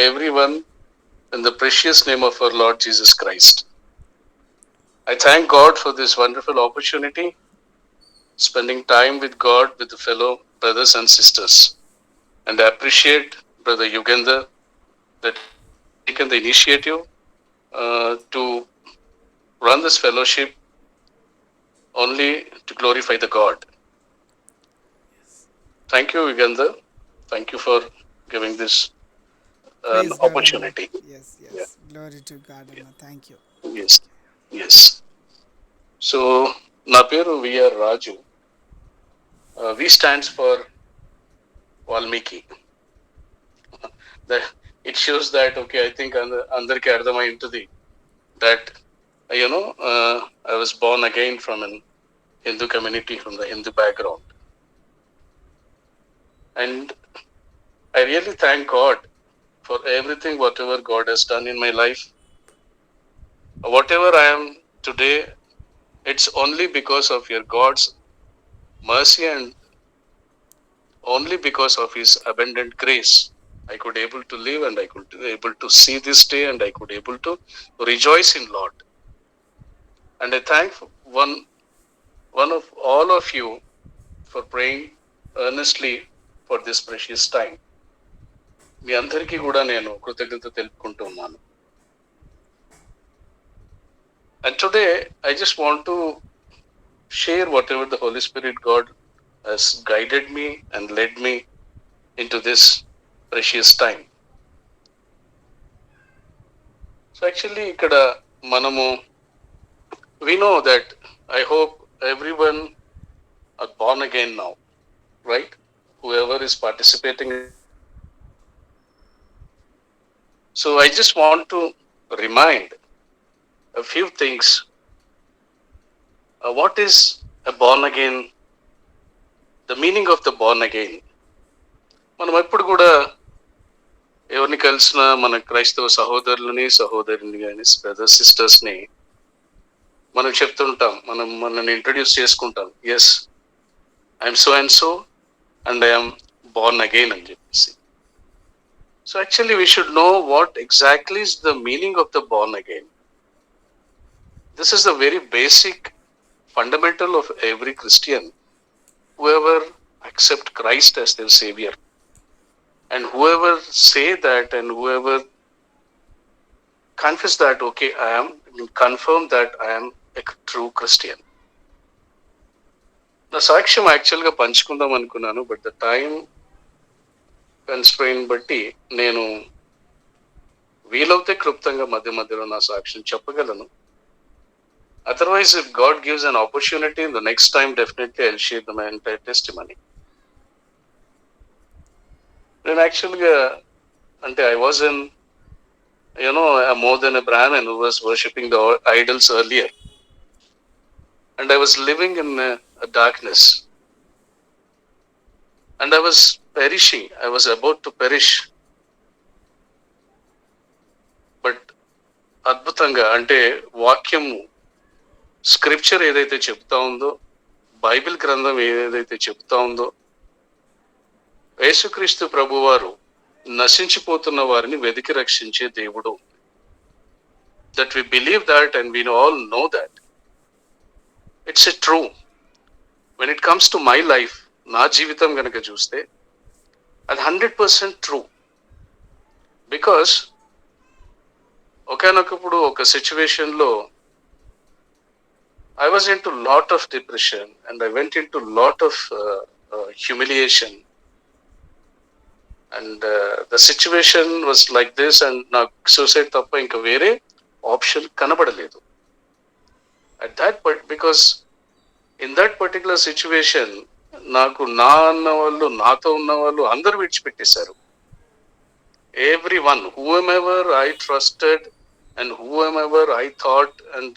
everyone in the precious name of our Lord Jesus Christ. I thank God for this wonderful opportunity, spending time with God, with the fellow brothers and sisters. And I appreciate Brother Yugender that taken the initiative to run this fellowship only to glorify the God. Thank you, Yugender. Thank you for giving this an Praise God, Anna. opportunity. Yes, Yeah, yes. Glory to God, Anna. Thank you. yes, yes. So, na peru VR Raju. V stands for Valmiki. That it shows that okay, I think andarki ardhamaintadi that I was born again from an Hindu community, from the Hindu background, and I really thank God for everything, whatever God has done in my life, whatever I am today. It's only because of your God's mercy and only because of His abundant grace. I could able to live and I could able to see this day and I could able to rejoice in Lord. And I thank one of all of you for praying earnestly for this precious time. మీ అందరికీ కూడా నేను కృతజ్ఞత తెలుపుకుంటూ ఉన్నాను. And today I just want to share whatever the Holy Spirit God has guided me and led me into this precious time. So actually ఇక్కడ మనము we know that I hope everyone are born again now, right? Whoever is participating. So I just want to remind a few things. What is a born again? The meaning of the born again. మనం ఎప్పుడు కూడా ఎవరిని కలిసిన మన క్రైస్తవ సహోదరులని సహోదరుని కానీ brothers సిస్టర్స్ని మనం చెప్తుంటాం, మనల్ని ఇంట్రడ్యూస్ చేసుకుంటాం. Yes, I'm so and so and I'm born again అని చెప్పేసి. So actually we should know what exactly is the meaning of the born again. This is the very basic fundamental of every Christian. Whoever accept Christ as their savior and whoever say that and whoever confess that okay, I am confirm that I am a true Christian. నా సాక్ష్యం యాక్చువల్గా పంచుకుందాం అనుకున్నాను, but the time constrain బట్టి నేను వీలవుతే క్లుప్తంగా మధ్య మధ్యలో నా సాక్ష్యం చెప్పగలను. Otherwise, if God gives an opportunity, the next time definitely I'll share my entire testimony. నేను యాక్చువల్గా అంటే I was in more than a Brahmin who was worshipping the idols earlier, and I was living in a darkness, and I was perishing. I was about to perish. But అద్భుతంగా అంటే వాక్యము scripture ఏదైతే చెప్తా ఉందో, Bible గ్రంథం ఏదైతే చెప్తా ఉందో, యేసుక్రీస్తు ప్రభువారు నశించిపోతున్న వారిని వెతికి రక్షించే దేవుడు. That we believe that and we all know that it's a true. When it comes to my life, నా జీవితం కనుక చూస్తే అది 100% ట్రూ. బికాస్ ఒకనొకప్పుడు ఒక సిచ్యువేషన్లో I was into lot of depression and I went into lot of humiliation, and the situation was like this, and నాకు suicide తప్ప ఇంకా వేరే ఆప్షన్ కనబడలేదు at that point, because in that particular situation నాకు నా అన్న వాళ్ళు, నాతో ఉన్న వాళ్ళు అందరూ విడిచిపెట్టేశారు. Everyone, whomever I trusted and whomever I thought, and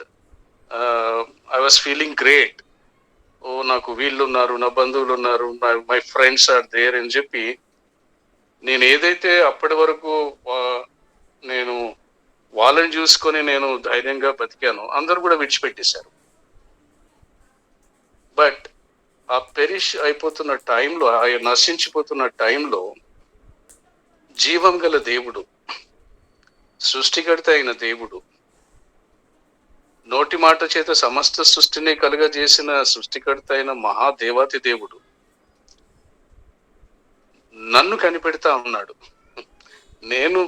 I was feeling great. ఓ నాకు వీళ్ళు ఉన్నారు, నా బంధువులు ఉన్నారు, మై ఫ్రెండ్స్ ఆర్ దేర్ అని చెప్పి నేను ఏదైతే అప్పటి వరకు నేను వాళ్ళని చూసుకొని నేను ధైర్యంగా బతికానో అందరూ కూడా విడిచిపెట్టేశారు. బట్ ఆ పెరిష్ అయిపోతున్న టైంలో, ఆ నశించిపోతున్న టైంలో జీవం గల దేవుడు, సృష్టికర్త అయిన దేవుడు, నోటి మాట చేత సమస్త సృష్టిని కలుగజేసిన సృష్టికర్త అయిన మహాదేవాతి దేవుడు నన్ను కనిపెడతా ఉన్నాడు. నేను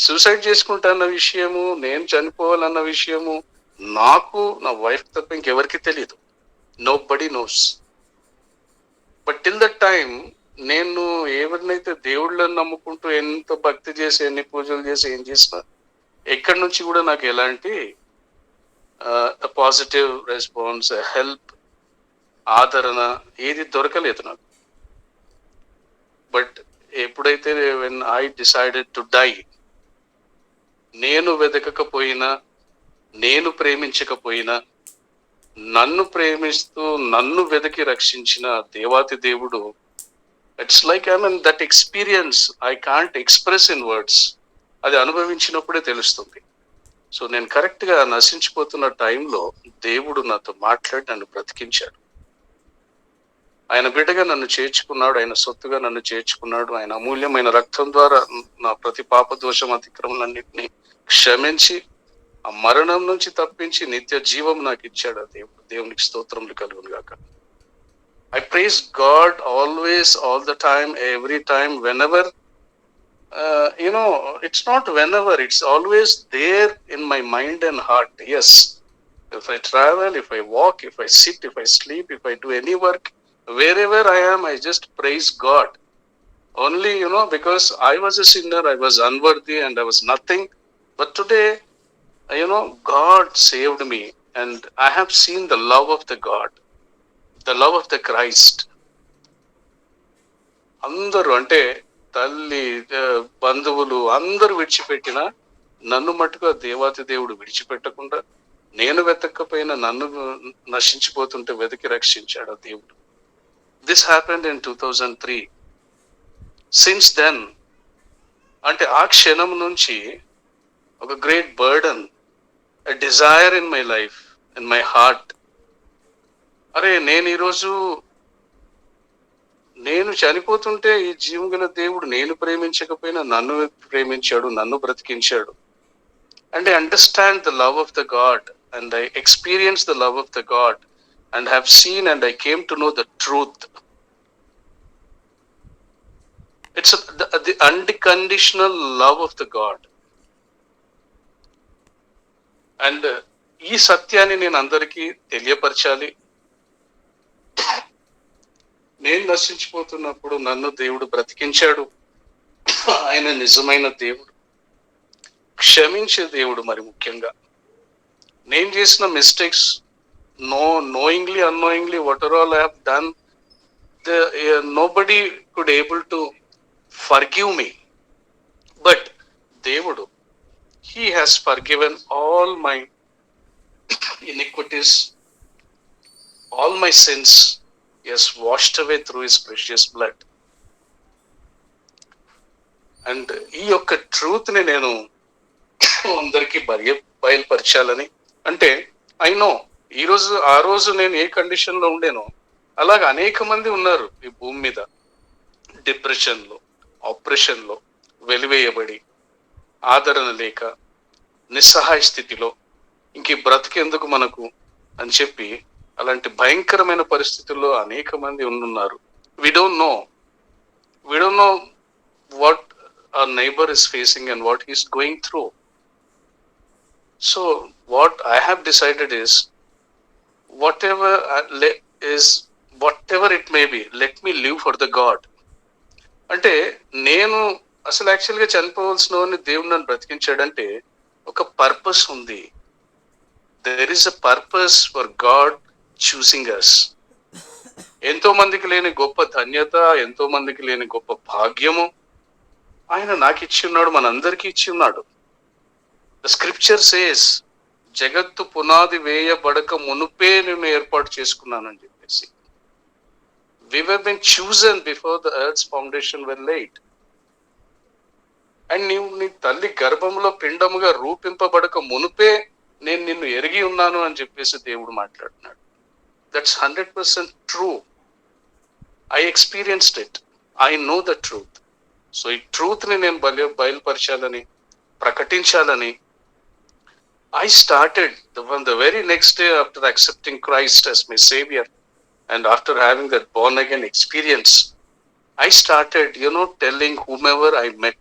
సూసైడ్ చేసుకుంటాన్న విషయము, నేను చనిపోవాలన్న విషయము నాకు, నా వైఫ్ తప్ప ఇంకెవరికి తెలియదు. Nobody knows. But till that time నేను ఎవరినైతే దేవుళ్ళని నమ్ముకుంటూ ఎంత భక్తి చేసి, ఎన్ని పూజలు చేసి, ఏం చేసినా ఎక్కడి నుంచి కూడా నాకు ఎలాంటి పాజిటివ్ రెస్పాన్స్, హెల్ప్, ఆదరణ ఏది దొరకలేదు నాకు. బట్ ఎప్పుడైతే when I decided to die, నేను వెతకకపోయినా, నేను ప్రేమించకపోయినా, నన్ను ప్రేమిస్తూ నన్ను వెతికి రక్షించిన దేవాతి దేవుడు, it's like I mean that experience I can't express in words. అది అనుభవించినప్పుడే తెలుస్తుంది. సో నేను కరెక్ట్గా నశించిపోతున్న టైంలో దేవుడు నాతో మాట్లాడి నన్ను బ్రతికించాడు. ఆయన బిడ్డగా నన్ను చేర్చుకున్నాడు, ఆయన సొత్తుగా నన్ను చేర్చుకున్నాడు. ఆయన అమూల్యమైన రక్తం ద్వారా నా ప్రతి పాప దోషం, అతిక్రమలన్నింటినీ క్షమించి ఆ మరణం నుంచి తప్పించి నిత్య జీవం నాకు ఇచ్చాడు ఆ దేవుడు. దేవునికి స్తోత్రములు కలుగును గాక. I praise God always, all the time, every time, whenever, it's not whenever, it's always there in my mind and heart. Yes, if I travel, if I walk, if I sit, if I sleep, if I do any work, wherever I am, I just praise God. Only, because I was a sinner, I was unworthy and I was nothing. But today, God saved me and I have seen the love of the God, the love of the Christ. అందరూ అంటే తల్లి, బంధువులు అందరూ విడిచిపెట్టిన నన్ను మట్టుగా దేవాతి దేవుడు విడిచిపెట్టకుండా, నేను వెతకపోయినా నన్ను నశించిపోతుంటే వెతికి రక్షించాడు ఆ దేవుడు. This happened in 2003. Since then, అంటే ఆ క్షణం నుంచి ఒక great burden, a desire in my life, in my heart. అరే నేను ఈరోజు నేను చనిపోతుంటే ఈ జీవం గల దేవుడు నేను ప్రేమించకపోయినా నన్ను ప్రేమించాడు, నన్ను బ్రతికించాడు. And I understand the love of the God and I experience the love of the God and have seen and I came to know the truth. It's the unconditional love of the God. And ఈ సత్యాన్ని నేను అందరికీ తెలియపరచాలి. నేను నశించిపోతున్నప్పుడు నన్ను దేవుడు బ్రతికించాడు. ఆయన నిజమైన దేవుడు, క్షమించే దేవుడు. మరి ముఖ్యంగా నేను చేసిన mistakes, knowingly, unknowingly, whatever all I have done, nobody could able to forgive me. But దేవుడు, He has forgiven all my iniquities, all my sins. He has washed away through His precious blood. And ఈ యొక్క ట్రూత్ని నేను అందరికీ బయలుపరచాలని, అంటే I know ఆ రోజు నేను ఏ కండిషన్లో ఉండేనో అలాగ అనేక మంది ఉన్నారు ఈ భూమి మీద, డిప్రెషన్లో, ఆపరేషన్లో, వెలివేయబడి, ఆదరణ లేక, నిస్సహాయ స్థితిలో, ఇంక బ్రతికేందుకు మనకు అని చెప్పి అలాంటి భయంకరమైన పరిస్థితుల్లో అనేక మంది ఉన్నారు. We don't know what our neighbor is facing and what he is going through. So what I have decided is, whatever it may be, let me live for the God. అంటే నేను అసలు యాక్చువల్గా చనిపోవాల్సిన దేవుడు నన్ను బ్రతికించాడంటే ఒక పర్పస్ ఉంది. There is a purpose for God choosing us. ఎంతో మందికి లేని గొప్ప ధన్యత, ఎంతో మందికి లేని గొప్ప భాగ్యము ఆయన నాకు ఇచ్చి ఉన్నాడు, మనందరికీ ఇచ్చి ఉన్నాడు. ద స్క్రిప్చర్ సేస్, జగత్తు పునాది వేయబడక మునుపే నేను ఏర్పాటు చేసుకున్నానని చెప్పేసి. We have been chosen before the earth's foundation were laid. And నీవు నీ తల్లి గర్భంలో పిండముగా రూపింపబడక మునుపే నేను నిన్ను ఎరిగి ఉన్నాను అని చెప్పేసి దేవుడు మాట్లాడుతున్నాడు. That's 100% true. I experienced it. I know the truth. So ఈ ట్రూత్ ని నేను బయలుపరచాలని, ప్రకటించాలని I started on the very next day after accepting Christ as my savior and after having that born again experience, I started, telling whomever I met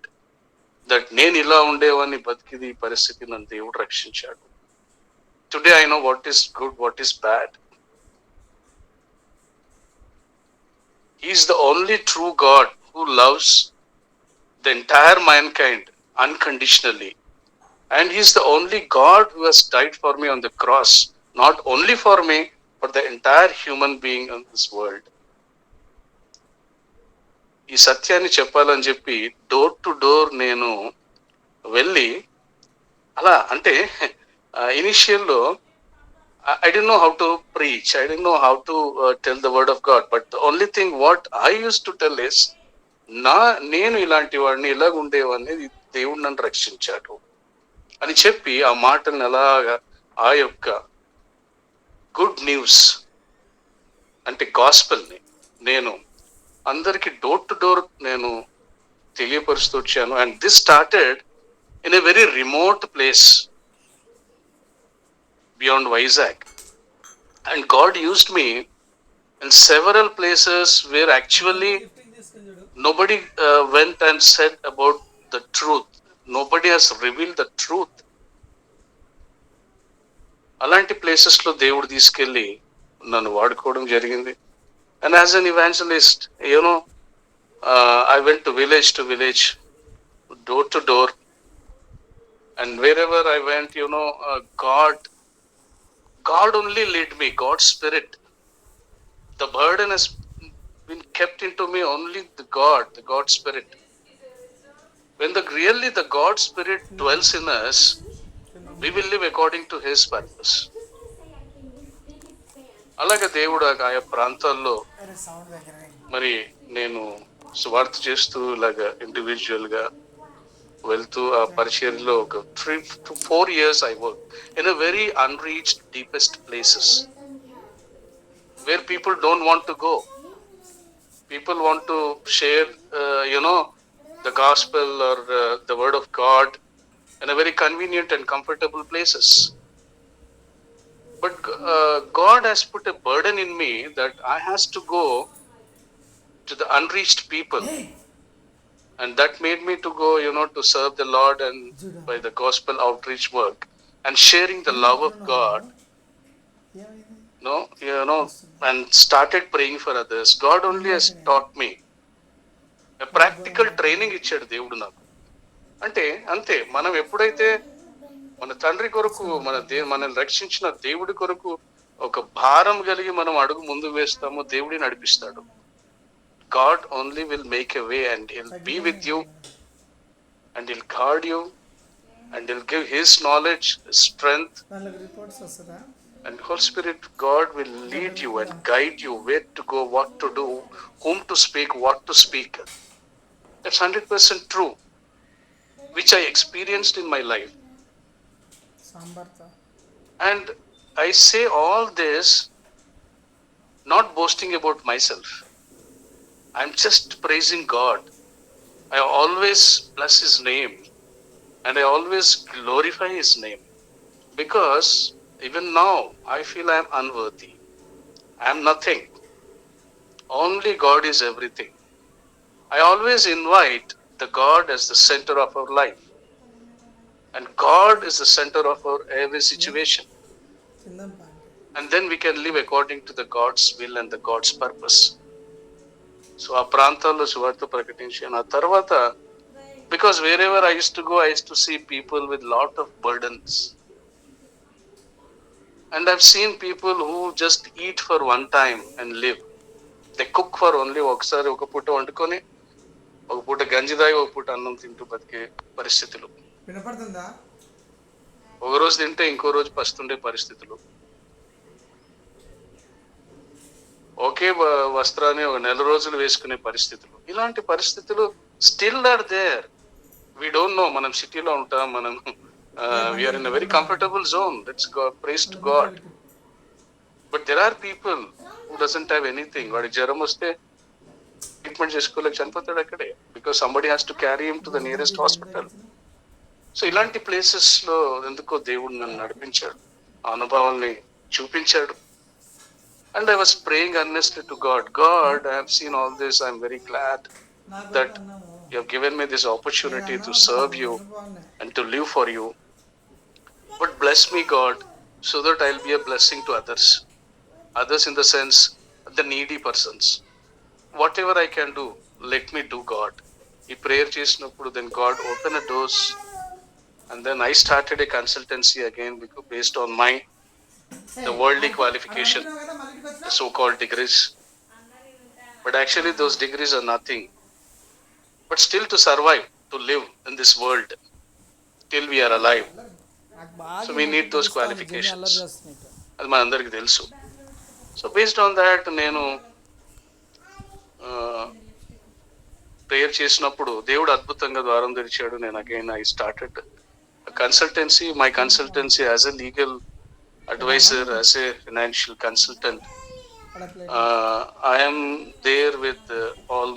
that నేను ఇలా ఉండేవాడిని, బతికిది ఈ పరిస్థితి నన్ను దేవుడు రక్షించాడు. Today I know what is good, what is bad. He is the only true God who loves the entire mankind unconditionally. And he is the only God who has died for me on the cross. Not only for me, but the entire human being in this world. ఈ సత్యాన్ని చెప్పాలని చెప్పి door to door నేను వెళ్ళి, అలా అంటే ఇనిషియల్లో I didn't know how to preach. I didn't know how to tell the word of God. But the only thing what I used to tell is, నేను ఇలాంటి వాడిని, ఇలాగ ఉండేవాడిని, దేవుడు నన్ను రక్షించాడు అని చెప్పి ఆ మాటలను అలాగా ఆ యొక్క గుడ్ న్యూస్ అంటే గాస్పెల్ని నేను అందరికి డోర్ టు డోర్ నేను తెలియపరుస్తూ వచ్చాను. And this started in a very remote place beyond Vizag, and God used me in several places where actually nobody went and said about the truth. Nobody has revealed the truth. అలాంటి ప్లేసెస్లో దేవుడు తీసుకెళ్ళి నన్ను వాడుకోవడం జరిగింది. And as an evangelist I went to village, door to door, and wherever I went, God only led me, God's Spirit. The burden has been kept into me, only the God Spirit. When really the God Spirit dwells in us, we will live according to His purpose. అలాగే దేవుడు ఆయా ప్రాంతాల్లో మరి నేను సువార్త చేస్తూ ఇలాగా ఇండివిజువల్గా వెళ్తూ ఆ పరిచర్యలో ఒక 3 to 4 years I worked in a very unreached, deepest places where people don't want to go. People want to share, the gospel or the word of God in a very convenient and comfortable places. But God has put a burden in me that I has to go to the unreached people. And that made me to go, to serve the Lord and by the gospel outreach work and sharing the love of God, and started praying for others. God only has taught me a practical training ఇచ్చాడు దేవుడు నాకు. అంటే అంతే, మనం ఎప్పుడైతే మన తండ్రి కొరకు మనల్ని రక్షించిన దేవుడి కొరకు ఒక భారం కలిగి మనం అడుగు ముందు వేస్తామో దేవుడిని నడిపిస్తాడు. God only will make a way and He'll be with you and He'll guard you and He'll give His knowledge, His strength, and Holy Spirit, God will lead you and guide you where to go, what to do, whom to speak, what to speak. That's 100% true, which I experienced in my life. And I say all this not boasting about myself. I'm just praising God. I always bless His name and I always glorify His name, because even now I feel I am unworthy. I am nothing. Only God is everything. I always invite the God as the center of our life, and God is the center of our every situation, and then we can live according to the God's will and the God's purpose. So ఆ ప్రాంతాల్లో సువార్త ప్రకటించాను. ఆ తర్వాత because wear ever I used to see people with lot of burdens, and I've seen people who just eat for one time and live. They cook for only ఒకసారి ఒక పూట వండుకొని ఒక పూట గంజి తాగి ఒక పూట అన్నం తింటూ బతికే పరిస్థితులు. వినపడుతుందా? ఒక రోజు తింటే ఇంకో రోజు పస్తుండే పరిస్థితులు. ఒకే వస్త్రాన్ని ఒక నెల రోజులు వేసుకునే పరిస్థితులు. ఇలాంటి పరిస్థితులు still are there. We don't know. మనం సిటీలో ఉంటాం, మనం we're in a very comfortable zone. Let's praise to God. But there are people who doesn't have anything. వాడికి జ్వరం వస్తే ట్రీట్మెంట్ చేసుకోలేక చనిపోతాడు అక్కడే, because somebody has to carry him to the nearest hospital. So ఇలాంటి ప్లేసెస్ లో ఎందుకో దేవుడు నన్ను నడిపించాడు, ఆ అనుభవాల్ని చూపించాడు. And I was praying earnestly to God. God, I have seen all this. I'm very glad that you have given me this opportunity to serve you and to live for you. But bless me, God, so that I'll be a blessing to others. Others in the sense, the needy persons. Whatever I can do, let me do, God. ఈ prayer చేసినప్పుడు then God opened the doors, and then I started a consultancy again based on the worldly qualification, the so-called degrees. But actually those degrees are nothing. But still to survive, to live in this world, till we are alive. So we need those qualifications. అది మనందరికీ తెలుసు. So based on that నేను prayer చేసినప్పుడు దేవుడు అద్భుతంగా ద్వారం తెరిచాడు. నేను again I started consultancy, my consultancy as a legal advisor, as a financial consultant. I am there with all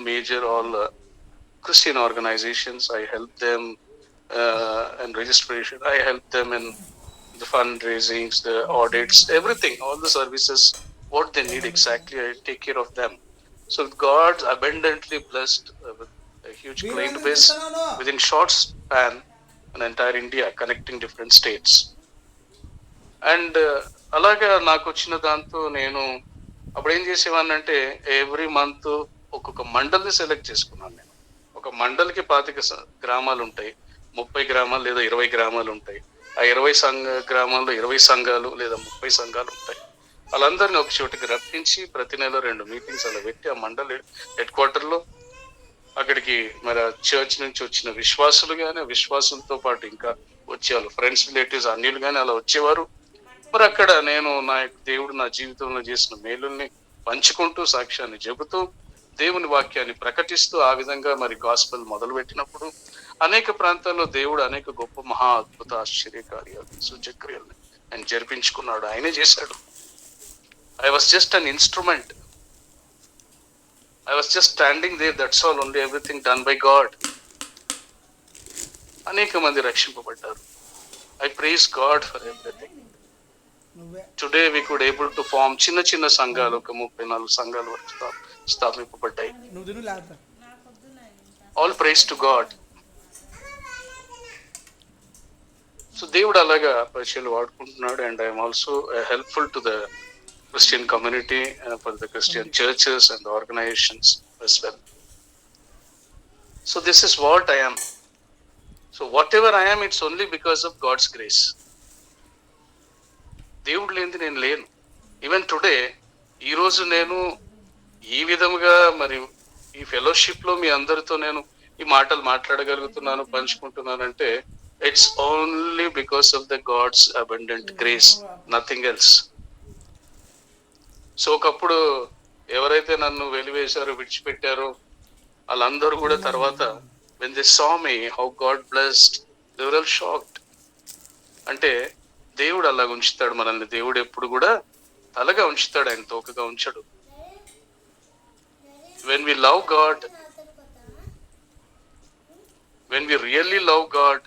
Christian organizations. I help them in registration. I help them in the fundraisings, the audits, everything, all the services, what they need exactly, I take care of them. So God abundantly blessed with a huge client base within short span in entire India, connecting different states. And అలాగా నాకు వచ్చిన దాంతో నేను అప్పుడు ఏం చేసేవాడిని అంటే every month ఒక్కొక్క మండల్ని సెలెక్ట్ చేసుకున్నాను. నేను ఒక మండలికి 25 గ్రామాలు ఉంటాయి, 30 గ్రామాలు లేదా 20 గ్రామాలు ఉంటాయి. ఆ 20 గ్రామాల్లో 20 సంఘాలు లేదా 30 సంఘాలు ఉంటాయి. వాళ్ళందరినీ ఒక చోటికి రప్పించి ప్రతి నెల 2 మీటింగ్స్ అలా పెట్టి ఆ మండలి హెడ్ క్వార్టర్లో అక్కడికి మరి చర్చ్ నుంచి వచ్చిన విశ్వాసులు కానీ, విశ్వాసులతో పాటు ఇంకా వచ్చేవాళ్ళు ఫ్రెండ్స్, రిలేటివ్స్, అన్యులు కానీ అలా వచ్చేవారు. మరి అక్కడ నేను దేవుడు నా జీవితంలో చేసిన మేలుల్ని పంచుకుంటూ, సాక్ష్యాన్ని చెబుతూ, దేవుని వాక్యాన్ని ప్రకటిస్తూ ఆ విధంగా మరి గాస్పెల్ మొదలు పెట్టినప్పుడు అనేక ప్రాంతాల్లో దేవుడు అనేక గొప్ప మహా అద్భుత ఆశ్చర్య కార్యాలు, సూచక్రియల్ని ఆయన జరిపించుకున్నాడు, ఆయనే చేశాడు. I was just an instrument. I was just standing there, that's all, only everything done by God. అనేక మంది రక్షింపబడ్డారు. I praise God for everything. Today we could able to form చిన్న సంఘాలు, ఒక 34 సంఘాల వరకు స్థాపింపబడ్డాయి. All praise to God. So దేవుడు అలాగా పరిచయాలు వాడుకుంటున్నాడు. And I am also helpful to the Christian community, for the Christian churches and the organizations as well. So this is what I am. So whatever I am, it's only because of God's grace. దేవుడు లేనిది నేను లేను. Even today, ఈరోజు నేను ఈ విధముగా మరి ఈ ఫెలోషిప్ లో మీ అందరితో నేను ఈ మాటలు మాట్లాడగలుగుతున్నాను, పంచుకుంటున్నానంటే it's only because of the God's abundant grace, nothing else. So ఒకప్పుడు ఎవరైతే నన్ను వెలివేశారో, విడిచిపెట్టారో, వాళ్ళందరూ కూడా తర్వాత when they saw me how God blessed, they were all shocked. అంటే దేవుడు అలాగ ఉంచుతాడు మనల్ని. దేవుడు ఎప్పుడు కూడా తలగా ఉంచుతాడు, ఆయన తోకగా ఉంచడు. when we love God, when we really love God,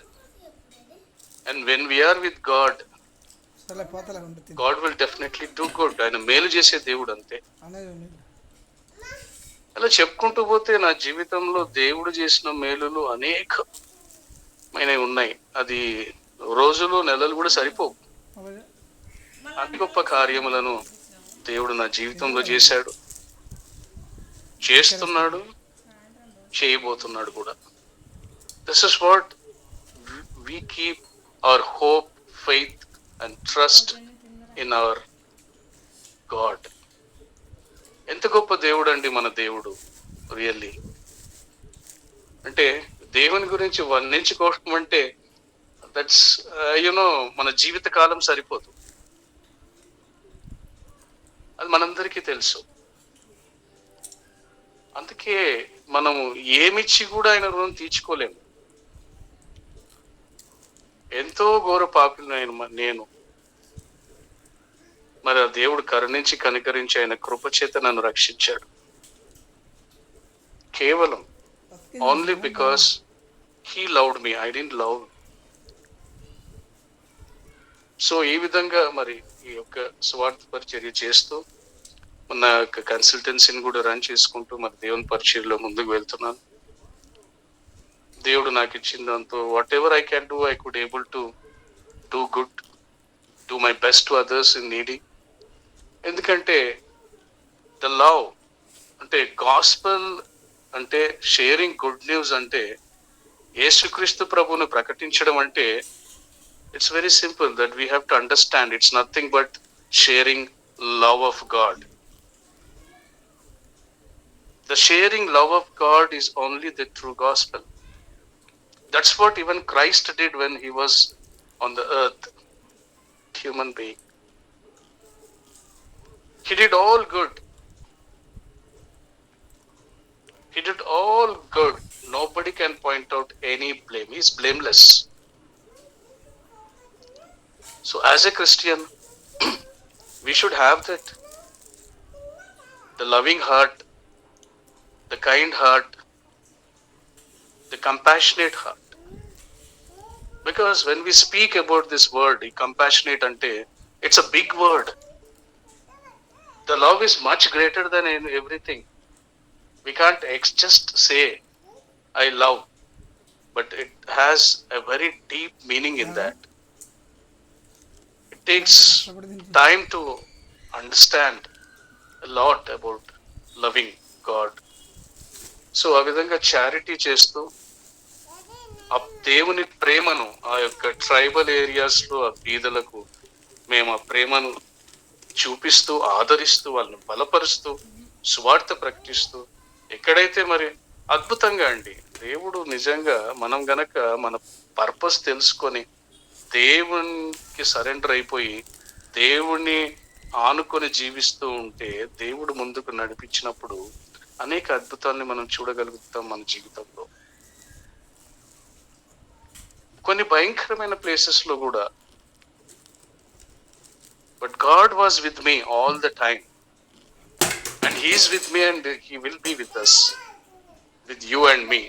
and when we are with God, God will definitely do good. ఆయన మేలు చేసే దేవుడు అంతే. అలా చెప్పుకుంటూ పోతే నా జీవితంలో దేవుడు చేసిన మేలులు అనేకమైనవి ఉన్నాయి. అది రోజులు, నెలలు కూడా సరిపోవు. అతి గొప్ప కార్యములను దేవుడు నా జీవితంలో చేశాడు, చేస్తున్నాడు, చేయబోతున్నాడు కూడా. This is what we keep our hope, faith and trust in our God. ఎంత గొప్ప దేవుడు అండి మన దేవుడు. రియల్లీ అంటే దేవుని గురించి వర్ణించుకోవడం అంటే దట్స్ మన జీవిత కాలం సరిపోదు. అది మనందరికీ తెలుసు. అందుకే మనము ఏమిచ్చి కూడా ఆయన రుణం తీర్చుకోలేము. ఎంతో ఘోర పాపిని నేను, మరి ఆ దేవుడు కరుణించి కనికరించి ఆయన కృపచేత నన్ను రక్షించాడు. కేవలం only because he loved me, I didn't love. So ఈ విధంగా మరి ఈ యొక్క స్వార్థ పరిచర్య చేస్తూ నా యొక్క కన్సల్టెన్సీని కూడా రన్ చేసుకుంటూ మరి దేవుని పరిచర్యలో ముందుకు వెళ్తున్నాను. దేవుడు నాకు ఇచ్చిన దాంతో what ever I can do, I could able to do good, do my best to others in needy. ఎందుకంటే ద లవ్ అంటే గాస్పెల్ అంటే షేరింగ్ గుడ్ న్యూస్ అంటే యేసుక్రీస్తు ప్రభువును ప్రకటించడం అంటే it's very simple that we have to understand it's nothing but sharing love of God. The sharing love of God is only the true gospel. That's what even Christ did when he was on the earth, human being. He did all good. He did all good. Nobody can point out any blame. He is blameless. So as a Christian, we should have that, the loving heart, the kind heart, the compassionate heart. Because when we speak about this word, compassionate ante, it's a big word. The love is much greater than everything. We can't just say, I love, but it has a very deep meaning in that. It takes time to understand a lot about loving God. So ఆ విధంగా charity చేస్తూ ఆ దేవుని ప్రేమను ఆ యొక్క tribal ఏరియాస్లో ఆ బీదలకు మేము ఆ ప్రేమను చూపిస్తూ ఆదరిస్తూ వాళ్ళని బలపరుస్తూ సువార్త ప్రకటిస్తూ ఎక్కడైతే మరి అద్భుతంగా అండి దేవుడు నిజంగా మనం గనక మన పర్పస్ తెలుసుకొని దేవునికి సరెండర్ అయిపోయి దేవుణ్ణి ఆనుకొని జీవిస్తూ ఉంటే దేవుడు ముందుకు నడిపించినప్పుడు అనేక అద్భుతాలని మనం చూడగలుగుతాం మన జీవితంలో. కొన్ని భయంకరమైన ప్లేసెస్ లో కూడా but God was with me all the time and he is with me and he will be with us, with you and me.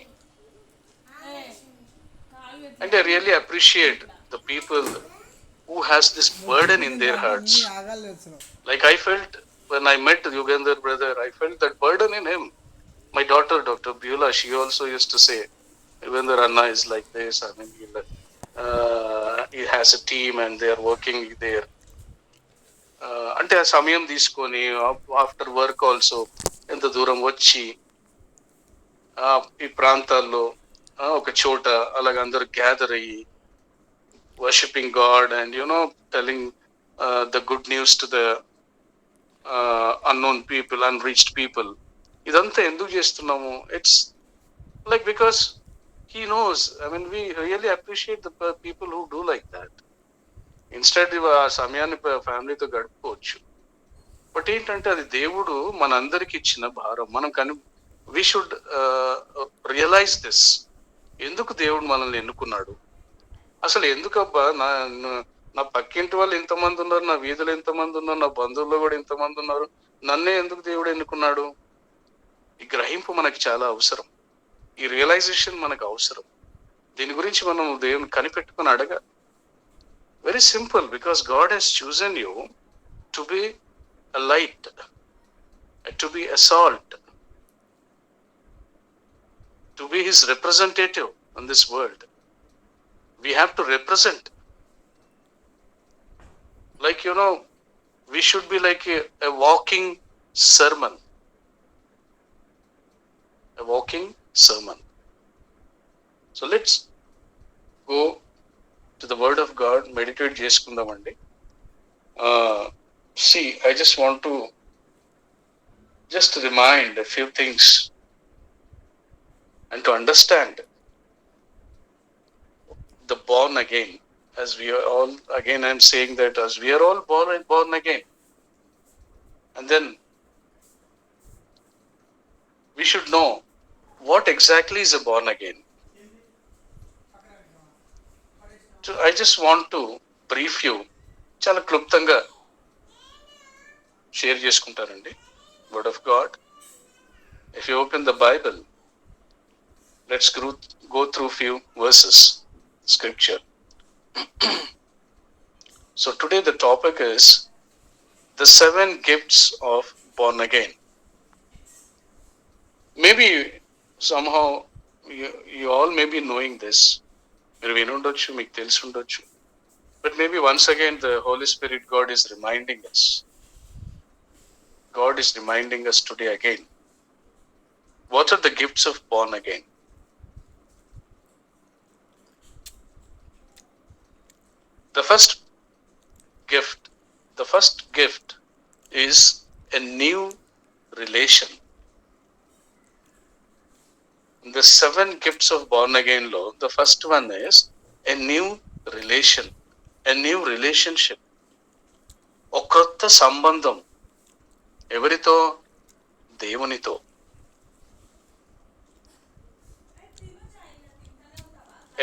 And I really appreciate the people who has this burden in their hearts. Like I felt when I met Yugandhar brother, I felt that burden in him. My daughter, Dr. Beulah, she also used to say, Yugandhar Anna is like this. I mean, he has a team and they are working there. అంటే ఆ సమయం తీసుకొని after work also ఎంత దూరం వచ్చి ఈ ప్రాంతాల్లో ఒక చోట అలాగ అందరూ గ్యాదర్ అయ్యి worshiping God and telling the good news to the unknown people, unreached people. Idantha enduku chestunnamo? It's like because he knows. I mean, we really appreciate the people who do like that. Instead ఆ సమయాన్ని ఫ్యామిలీతో గడుపుకోవచ్చు. But ఏంటంటే అది దేవుడు మనందరికి ఇచ్చిన భారం. మనం we should realize this. ఎందుకు దేవుడు మనల్ని ఎన్నుకున్నాడు? అసలు ఎందుకబ్బా నా పక్కింటి వాళ్ళు ఇంతమంది ఉన్నారు, నా వీధిలో ఇంతమంది ఉన్నారు, నా బంధువుల్లో కూడా ఇంతమంది ఉన్నారు, నన్నే ఎందుకు దేవుడు ఎన్నుకున్నాడు? ఈ గ్రహింపు మనకి చాలా అవసరం. ఈ రియలైజేషన్ మనకు అవసరం. దీని గురించి మనం దేవుని కనిపెట్టుకుని అడగాలి. Very simple, because God has chosen you to be a light, to be a salt, to be his representative in this world. We have to represent. Like, we should be like a walking sermon. A walking sermon. So let's go to the word of God, meditate cheskundamandi. See, I just want to just remind a few things and to understand the born again, as we are all, again I'm saying that as we are all born again, and then we should know what exactly is a born again. So I just want to brief you, చాలా క్లుప్తంగా share చేసుకుంటారండి. Word of God, if you open the Bible, Let's go through few verses, scripture. So today the topic is the 7 gifts of born again. Maybe somehow you all may be knowing this. మీరు వినుండొచ్చు, మీకు తెలిసి ఉండొచ్చు. But maybe once again the Holy Spirit God is reminding us. God is reminding us today again. What are the gifts of born again? The first gift is a new relation. The 7 gifts of born again lo, the first one is a new relation, a new relationship. ఒక కొత్త సంబంధం. ఎవరితో? దేవునితో.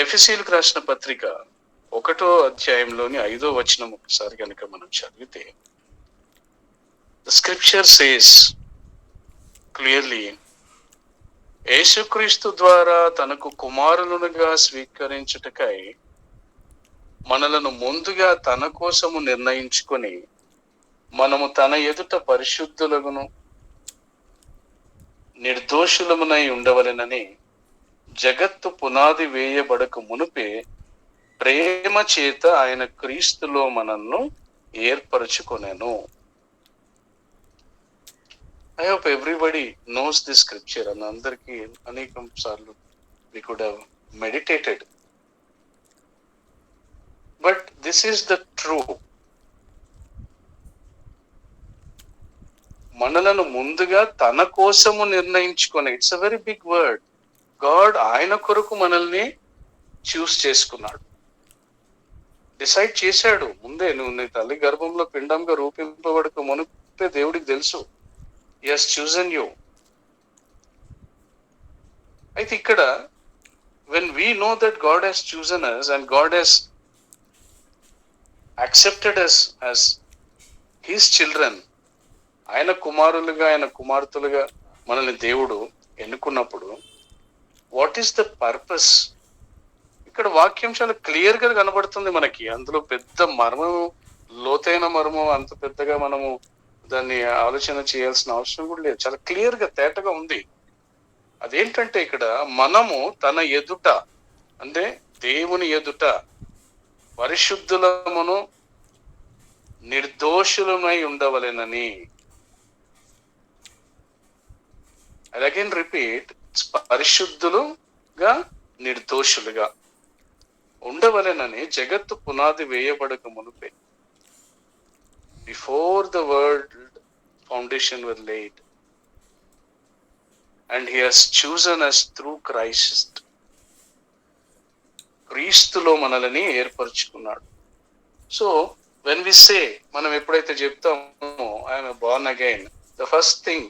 ఎఫెసీయులకు రాసిన పత్రిక 1వ అధ్యాయంలోని 5వ వచనం ఒకసారి కనుక మనం చదివితే, the scripture says clearly, యేసుక్రీస్తు ద్వారా తనకు కుమారులుగా స్వీకరించుటకై మనలను ముందుగా తన కోసము నిర్ణయించుకొని మనము తన ఎదుట పరిశుద్ధులగును నిర్దోషులమునై ఉండవలెనని జగత్తు పునాది వేయబడక మునుపే ప్రేమ చేత ఆయన క్రీస్తులో మనల్ని ఏర్పరచుకొనెను. I hope everybody knows this scripture, and అందరికీ అనేకం సార్లు we could have meditated. But this is the true. మనలను ముందుగా తన కోసము నిర్ణయించుకొని, it's a very big word. God ఆయన కొరకు మనల్ని చూస్ చేసుకున్నాడు, డిసైడ్ చేశాడు ముందే. నువ్వు నీ తల్లి గర్భంలో పిండంగా రూపింపబడక మునుపే దేవుడికి తెలుసు. He has chosen you. అయితే ఇక్కడ when we know that God has chosen us and God has accepted us as his children, ఆయన కుమారులుగా ఆయన కుమార్తెలుగా మనల్ని దేవుడు ఎన్నుకున్నప్పుడు వాట్ ఈస్ ద పర్పస్? ఇక్కడ వాక్యం చాలా క్లియర్ గా కనబడుతుంది మనకి. అందులో పెద్ద మర్మం, లోతైన మర్మం అంత పెద్దగా మనము దాన్ని ఆలోచన చేయాల్సిన అవసరం కూడా లేదు. చాలా క్లియర్ గా తేటగా ఉంది. అదేంటంటే ఇక్కడ మనము తన ఎదుట, అంటే దేవుని ఎదుట పరిశుద్ధులమును నిర్దోషులమై ఉండవలెనని. అగైన్ రిపీట్, పరిశుద్ధులుగా నిర్దోషులుగా ఉండవలెనని జగత్తు పునాది వేయబడక మునుపే, before the world foundation were laid, and he has chosen us through Christ. క్రీస్తులో మనల్ని ఏర్పరచుకున్నాడు. సో when we say, మనం ఎప్పుడైతే చెప్తామో I am born again, the first thing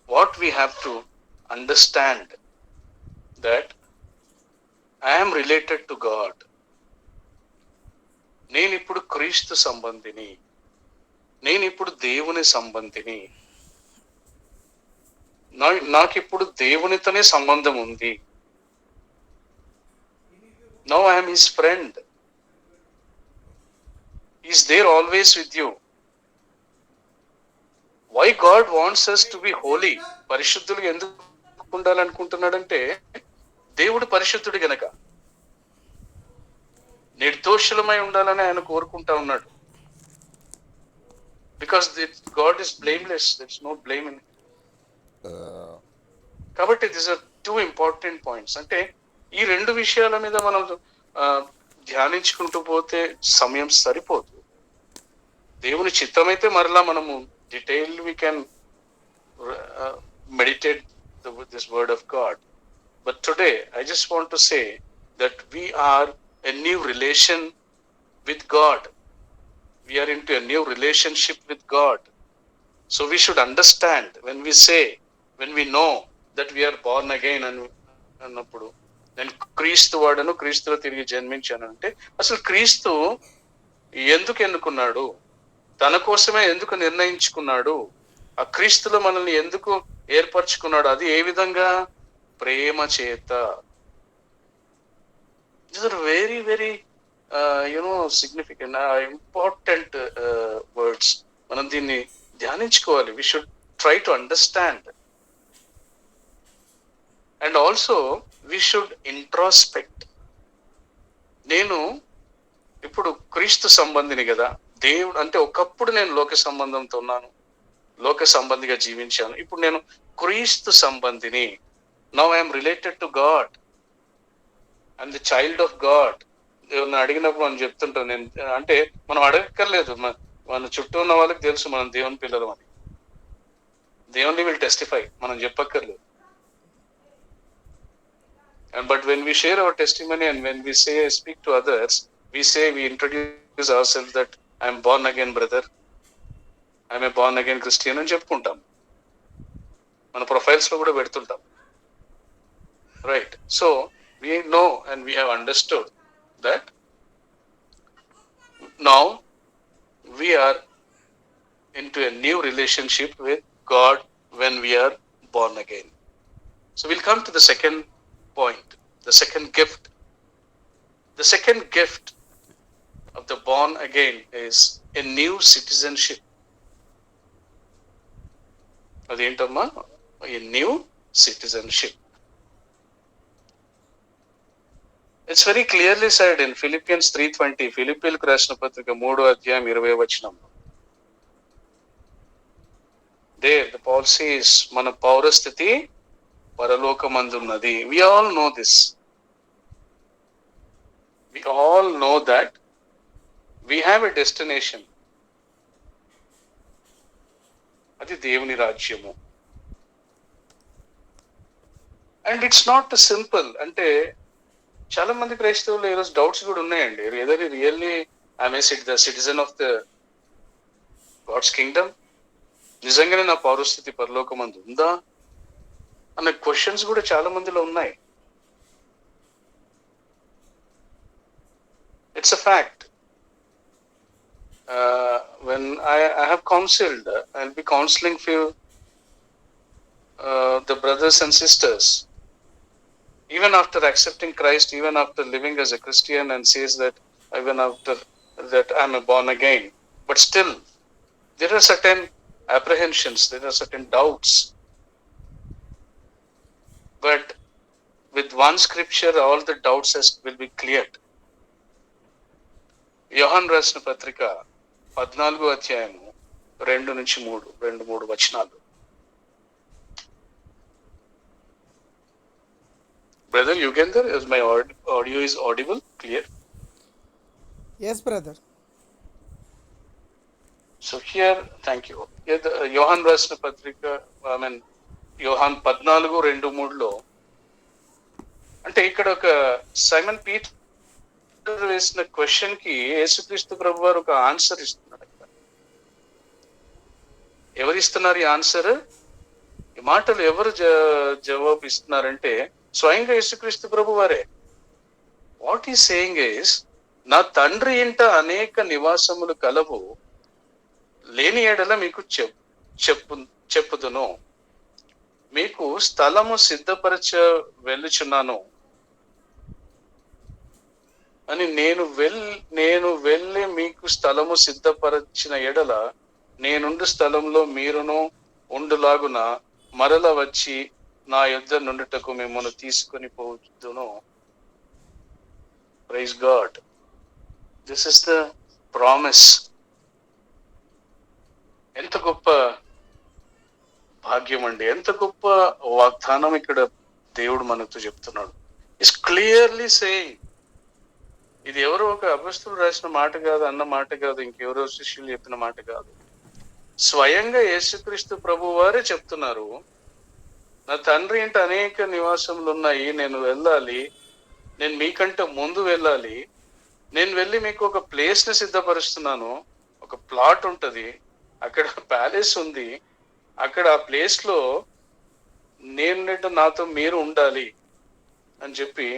what we have to understand that I am related to God. నేను ఇప్పుడు క్రీస్తు సంబంధిని, నేను ఇప్పుడు దేవుని సంబంధిని, నాకు ఇప్పుడు దేవునితోనే సంబంధం ఉంది. Now I am his friend. Is there always with you. Why God wants us to be holy? పరిశుద్ధులుగా ఎందుకు ఉండాలనుకుంటున్నాడంటే దేవుడు పరిశుద్ధుడు గనక. నిర్దోషులమై ఉండాలని ఆయన కోరుకుంటా ఉన్నాడు. Because God is blameless, there's no blame in it. కాబట్టి these are 2 important points. అంటే ఈ 2 విషయాల మీద మనం ధ్యానించుకుంటూ పోతే సమయం సరిపోదు. దేవుని చిత్తమైతే మరలా మనము detail we can meditate this word of God. But today I just want to say that we are a new relation with God. We are into a new relationship with God. So we should understand when we say, when we know that we are born again అన్నప్పుడు, నేను క్రీస్తు వాడను, క్రీస్తులో తిరిగి జన్మించాను అంటే అసలు క్రీస్తు ఎందుకు ఎన్నుకున్నాడు? తన కోసమే ఎందుకు నిర్ణయించుకున్నాడు? ఆ క్రీస్తులో మనల్ని ఎందుకు ఏర్పరచుకున్నాడు? అది ఏ విధంగా? ప్రేమ చేత. These are very very significant important words. మనం దీన్ని ధ్యానించుకోవాలి. We should try to understand and also we should introspect. నేను ఇప్పుడు క్రీస్తు సంబంధిని కదా. దేవుడు అంటే ఒకప్పుడు నేను లోక సంబంధంతో ఉన్నాను, లోక సంబంధిగా జీవించాను. ఇప్పుడు నేను క్రీస్తు సంబంధిని. Now I'm related to God, I'm the child of God. దేవుని అడిగినప్పుడు మనం చెప్తుంటాం. నేను అంటే మనం అడగక్కర్లేదు, మన చుట్టూ ఉన్న వాళ్ళకి తెలుసు మనం దేవుని పిల్లలు అని. దేవుని విల్ టెస్టిఫై, మనం చెప్పక్కర్లేదు. And but when we share our testimony and when we say speak to others, we introduce ourselves that I am born again brother, I am a born again Christian అని చెప్పుకుంటాం. మన profiles లో కూడా పెడుతుంటాం. Right. So we know and we have understood that now we are into a new relationship with God when we are born again. So we'll come to the second point, the second gift. The second gift of the born again is a new citizenship. Adentama, a new citizenship. It's very clearly said in Philippians 3:20, ఫిలిప్పీయులకు రాసిన పత్రిక 3వ అధ్యాయం 20వ వచనం. There the Paul says, మన పౌరస్థితి పరలోకమందున్నది. We all know this. We all know that we have a destination. అది దేవుని రాజ్యము. And it's not simple. అంటే చాలా మంది క్రైస్తవులు ఈరోజు డౌట్స్ కూడా ఉన్నాయండి. Whether really I'm the citizen of the God's kingdom, నిజంగానే నా పౌరస్థితి పరలోకమందు ఉందా అనే క్వశ్చన్స్ కూడా చాలా మందిలో ఉన్నాయి. It's a fact. When I have counseled, I'll be counseling few the brothers and sisters, even after accepting Christ, even after living as a Christian, and says that even after that I'm a born again, but still there are certain apprehensions, there are certain doubts. But with one scripture, all the doubts will be cleared. యోహాను రాసిన పత్రిక 14వ అధ్యాయము 2-3 వచనాలు. Brother Yugender, is my audio is audible, clear? Yes, brother. So here, thank you. Here the యోహాను రాసిన పత్రిక, యోహాన్ 14:2-3లో, అంటే ఇక్కడ ఒక సైమన్ పీటర్ వేసిన క్వశ్చన్ కి యేసుక్రీస్తు ప్రభు వారు ఒక ఆన్సర్ ఇస్తున్నాడు. ఎవరు ఇస్తున్నారు ఈ ఆన్సర్? ఈ మాటలు ఎవరు జవాబు ఇస్తున్నారంటే స్వయంగా యేసుక్రీస్తు ప్రభు వారే. వాట్ ఈ సేయింగ్ ఇస్, నా తండ్రి ఇంట అనేక నివాసములు కలవు, లేని ఎడల మీకు చెప్పుదును, మీకు స్థలము సిద్ధపరచ వెళ్ళుచున్నాను అని, నేను వెళ్ళి మీకు స్థలము సిద్ధపరచిన ఎడల నేనుండు స్థలంలో మీరును ఉండులాగున మరల వచ్చి నా యొద్ద నుండుటకు మిమ్మల్ని తీసుకొని పోదును. Praise God. This is the promise. ఎంత గొప్ప భాగ్యం అండి, ఎంత గొప్ప వాగ్దానం ఇక్కడ దేవుడు మనతో చెప్తున్నాడు. It's clearly saying. ఇది ఎవరో ఒక అపొస్తలుడు రాసిన మాట కాదు, అన్న మాట కాదు, ఇంకెవరో శిష్యులు చెప్పిన మాట కాదు. స్వయంగా యేసుక్రీస్తు ప్రభు వారే చెప్తున్నారు, నా తండ్రి ఇంట అనేక నివాసములు ఉన్నాయి, నేను వెళ్ళాలి, నేను మీకంటే ముందు వెళ్ళాలి, నేను వెళ్ళి మీకు ఒక ప్లేస్ ని సిద్ధపరుస్తున్నాను. ఒక ప్లాట్ ఉంటది, అక్కడ ప్యాలెస్ ఉంది, అక్కడ ఆ ప్లేస్ లో నేను నాతో మీరు ఉండాలి అని చెప్పి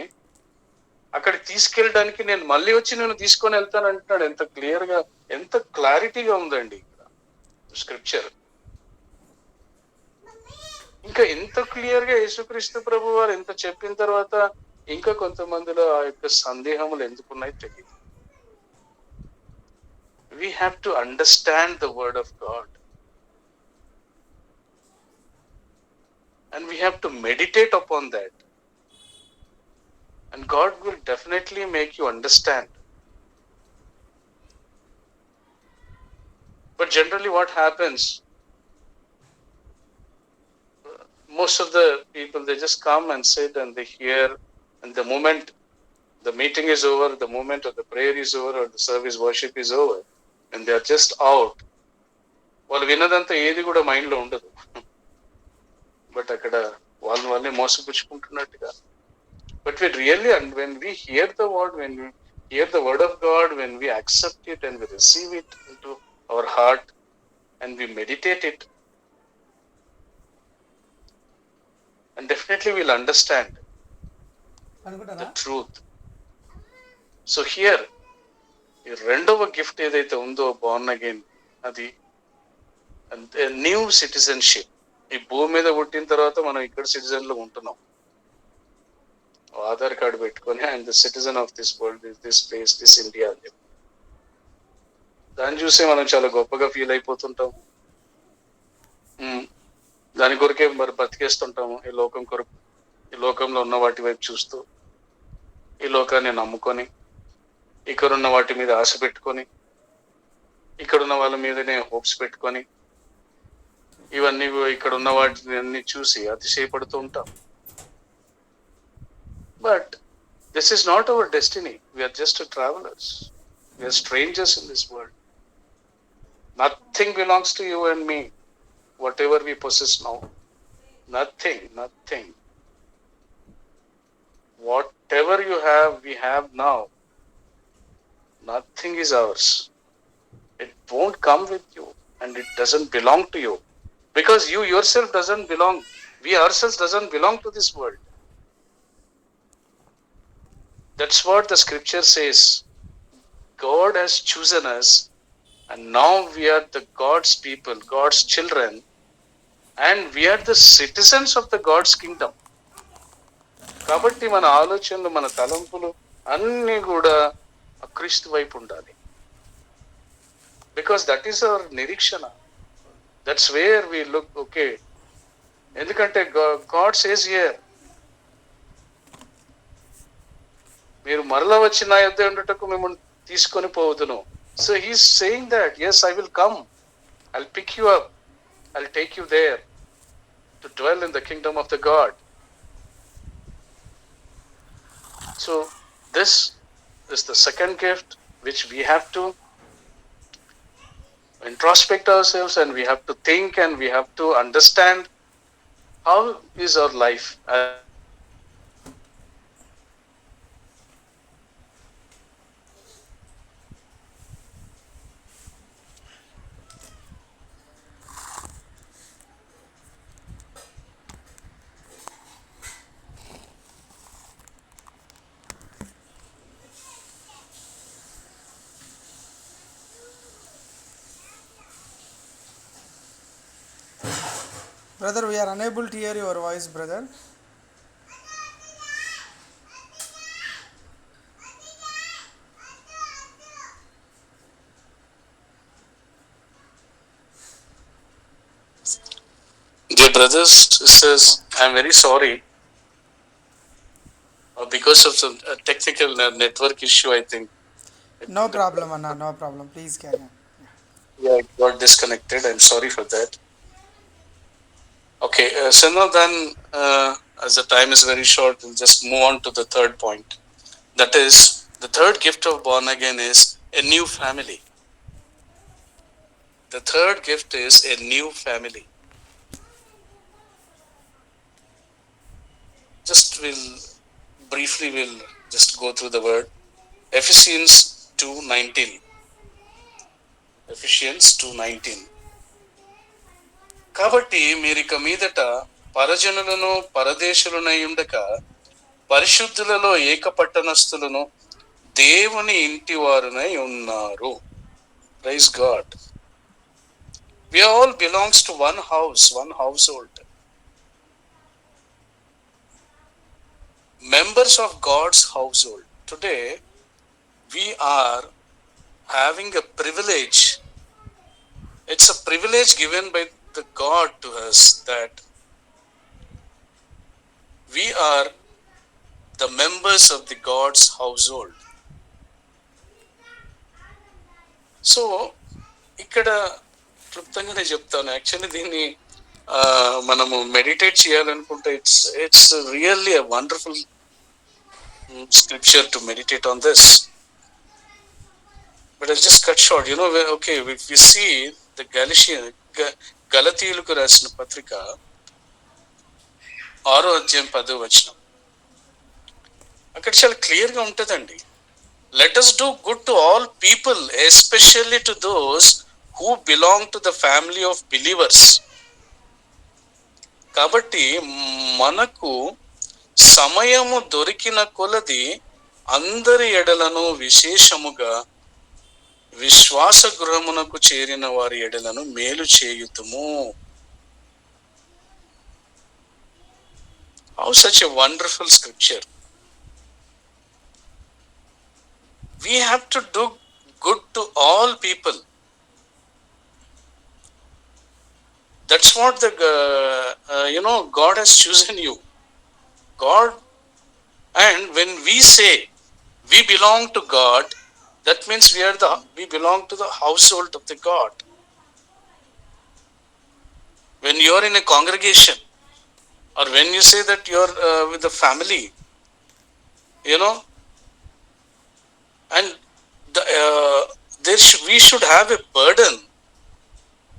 అక్కడికి తీసుకెళ్ళడానికి నేను మళ్ళీ వచ్చి నేను తీసుకొని వెళ్తాను అంటున్నాడు. ఎంత క్లియర్ గా, ఎంత క్లారిటీగా ఉందండి ఇక్కడ స్క్రిప్చర్. ఇంకా ఎంత క్లియర్ గా యేసుక్రీస్తు ప్రభు వారు ఎంత చెప్పిన తర్వాత ఇంకా కొంతమందిలో ఆ యొక్క సందేహములు ఎందుకున్నాయి తెలియదు. We have to understand the word of God and we have to meditate upon that, and God will definitely make you understand. But generally what happens, most of the people, they just come and sit and they hear, and the moment the meeting is over, the moment of the prayer is over or the service worship is over, and they are just out, వాళ్ళు విన్నదంతా ఏది కూడా mind లో ఉండదు. But అక్కడ వాళ్ళని మోసపుచ్చుకుంటున్నట్టుగా. But we really, and when we hear the word, when we hear the word of God, when we accept it and we receive it into our heart and we meditate it, and definitely we'll understand the truth. So here, ఈ రెండవ gift ఏదైతే ఉందో Born again, అది new citizenship. ఈ భూమి మీద పుట్టిన తర్వాత మనం ఇక్కడ సిటిజన్లు ఉంటున్నాం. ఆధార్ కార్డు పెట్టుకొని I'm the citizen of this world, this place, this India అని చెప్పి దాన్ని చూసే మనం చాలా గొప్పగా ఫీల్ అయిపోతుంటాం. దాని కొరకే మరి బతికేస్తుంటాము ఈ లోకం కొరకు. ఈ లోకంలో ఉన్న వాటి వైపు చూస్తూ, ఈ లోకాన్ని నమ్ముకొని, ఇక్కడున్న వాటి మీద ఆశ పెట్టుకొని, ఇక్కడున్న వాళ్ళ మీదనే హోప్స్ పెట్టుకొని, ఇవన్నీ ఇక్కడ ఉన్న వాటిని అన్ని చూసి అతిశయపడుతూ ఉంటాం. But this is not our destiny. We're just travellers. We're strangers in this world. Nothing belongs to you and me. Whatever we possess now, nothing. Whatever you have, we have now. Nothing is ours. It won't come with you and it doesn't belong to you. Because you yourself doesn't belong. We ourselves doesn't belong to this world. That's what the scripture says. God has chosen us and now we are the God's people, God's children, and we are the citizens of the God's kingdom. కాబట్టి మన ఆలోచనలు, మన తలంపులు అన్నీ కూడా క్రీస్తు వైపు ఉండాలి. బికాస్ దట్ ఈస్ అవర్ నిరీక్షణ. That's where we look. Okay, ఎందుకంటే గాడ్ సేస్ హియర్, మీరు మరలా వచ్చి నా యొద్ద ఉండుటకు మిమ్మల్ని తీసుకొని పోవదును. So he's saying that yes, I will come, I'll pick you up, I'll take you there to dwell in the kingdom of the God. So this is the second gift which we have to introspect ourselves and we have to think and we have to understand how is our life. Brother, we are unable to hear your voice, brother. Dear brothers, sisters, I am very sorry. Because of some technical network issue, I think. No problem, Anna. No problem. Please carry on. Yeah, it got disconnected. I'm sorry for that. Okay, so now then, as the time is very short, we'll just move on to the third point. That is, the third gift of born again is a new family. The third gift is a new family. We'll briefly just go through the word. Ephesians 2:19. Ephesians 2:19. కాబట్టి మీరిక మీదట పరజనులను పరదేశులనై ఉండక పరిశుద్ధులలో ఏకపట్టణస్థులను దేవుని ఇంటి వారునై ఉన్నారు. Praise God. We all belongs to one house, one household. members of God's household. Today, we are having a privilege. It's a privilege given by the God to us that we are the members of the God's household. So ఇక్కడ క్లుప్తంగానే చెప్తాను. Actually దీన్ని మనము meditate చేయాలనుకుంటే it's really a wonderful scripture to meditate on this. But I'll just cut short. Okay, if we see the గలతీయులకు రాసిన పత్రిక 6వ అధ్యాయం 10వ వచనం, అక్కడ చాలా క్లియర్గా ఉంటుందండి. Let us do good to all people, especially to those who belong to the family of believers. కాబట్టి మనకు సమయము దొరికిన కొలది అందరి ఎడలను, విశేషముగా విశ్వాస గృహమునకు చేరిన వారి ఎడలను మేలు చేయుతుము. How such a wonderful scripture. We have to do good to all people. That's what the God has chosen you. God, and when we say we belong to God, that means we belong to the household of the God. When you are in a congregation, or when you say that you are with the family, and we should have a burden,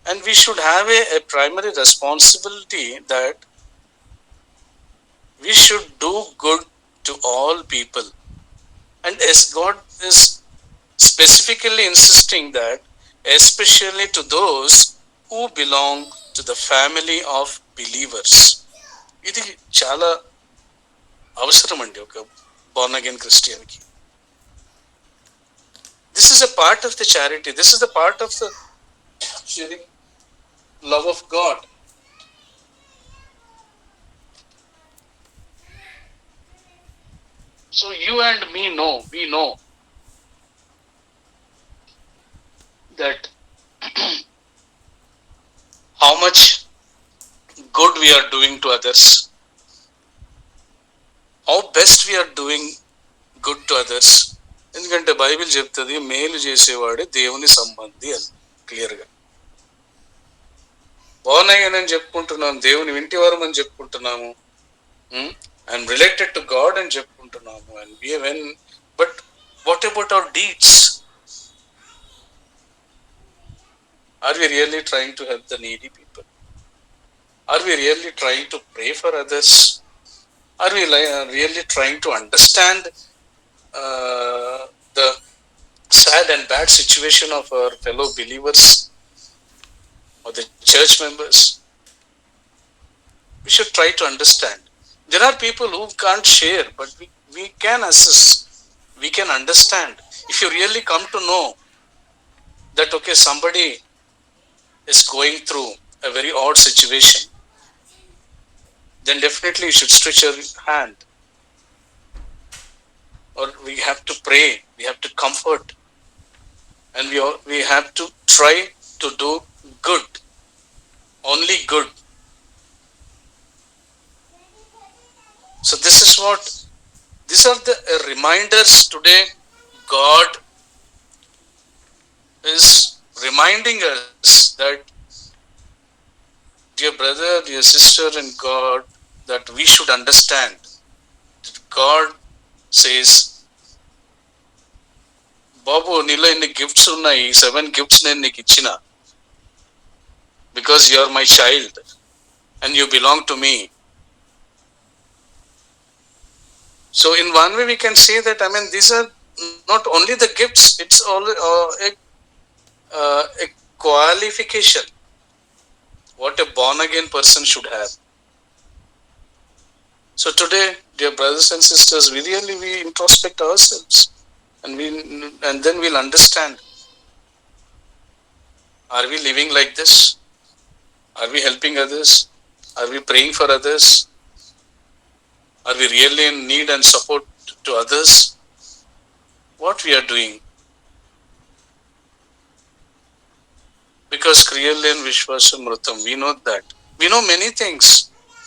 and we should have a primary responsibility that we should do good to all people. And as God is specifically insisting that, especially to those who belong to the family of believers. ఇది చాలా అవసరం అండి ఒక born again Christian కి. This is a part of the charity. This is the part of the sharing love of God. So you and me we know that how much good we are doing to others, how best we are doing good to others. ఎందుకంటే Bible చెప్తుంది మేలు చేసేవాడే దేవుని సంబంధి అని క్లియర్గా. Born again అని చెప్పుకుంటున్నాము, దేవుని వింటివారం అని చెప్పుకుంటున్నాము, అండ్ రిలేటెడ్ టు గాడ్ అని చెప్పుకుంటున్నాము, and but what about our deeds? Are we really trying to help the needy people? Are we really trying to pray for others? Are we really trying to understand the sad and bad situation of our fellow believers or the church members? We should try to understand. There are people who can't share, but we can assess, we can understand. If you really come to know that, okay, somebody is going through a very odd situation, then definitely you should stretch your hand. Or we have to pray, we have to comfort, and we have to try to do good, only good. So these are the reminders today. God is reminding us that, dear brother, dear sister in God, that we should understand that God says, బాబు నీలో ఇన్ని gifts ఉన్నాయి, 7 gifts నేను నీకు ఇచ్చిన, because you are my child and you belong to me. So in one way we can say that, these are not only the gifts, it's all a qualification what a born again person should have. So today, dear brothers and sisters, we introspect ourselves, and then we'll understand, are we living like this? Are we helping others? Are we praying for others? Are we really in need and support to others? What we are doing? Because Kriyalya Vishwasamrutam, we know that. We know many things.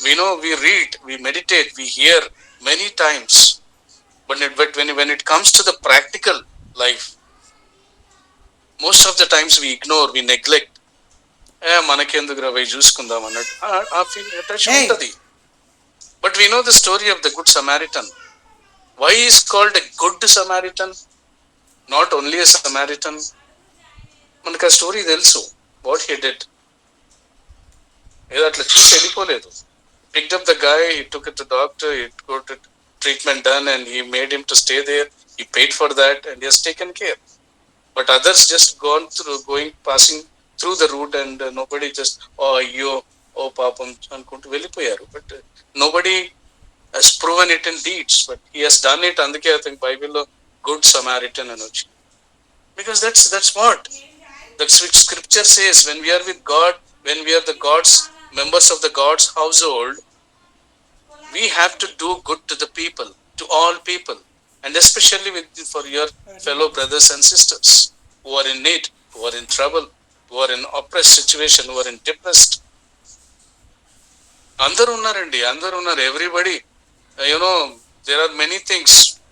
We know, we read, we meditate, we hear many times. But when it comes to the practical life, most of the times we ignore, we neglect. మనకెందుకు రా చూసుకుందాం అన్నట్టు ఆ feel touch ఉంటుంది. But we know the story of the Good Samaritan. Why is called a Good Samaritan? Not only a Samaritan. మనకు ఆ story తెలుసు. What he did. ఏదో అట్లా చూసి వెళ్ళిపోలేదు. Picked up the guy, he took it to doctor, he got it treatment done and he made him to stay there. He paid for that and he has taken care. But others just passing through the route and nobody just, అయ్యో ఓ పాపం అనుకుంటూ వెళ్ళిపోయారు. But nobody has proven it in deeds, but he has done it. అందుకే I think బైబిల్లో good Samaritan అని వచ్చి. Because that's what the scripture says. When we are with God, when we are the God's members of the God's household, we have to do good to the people, to all people, and especially for your fellow brothers and sisters who are in need, who are in trouble, who are in oppressed situation, who are in depressed. అందరూ ఉన్నారు. Everybody, there are many things,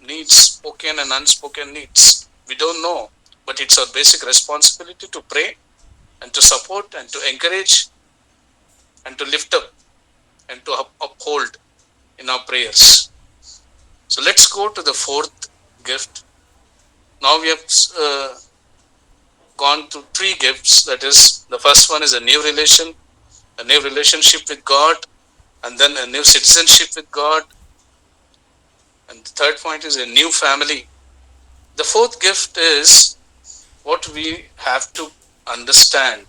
needs, spoken and unspoken needs. We don't know, but it's our basic responsibility to pray and to support and to encourage and to lift up and to uphold in our prayers. So let's go to the fourth gift. Now we have gone through three gifts. That is, the first one is a new relationship with God, and then a new citizenship with God, and the third point is a new family. The fourth gift is what we have to understand,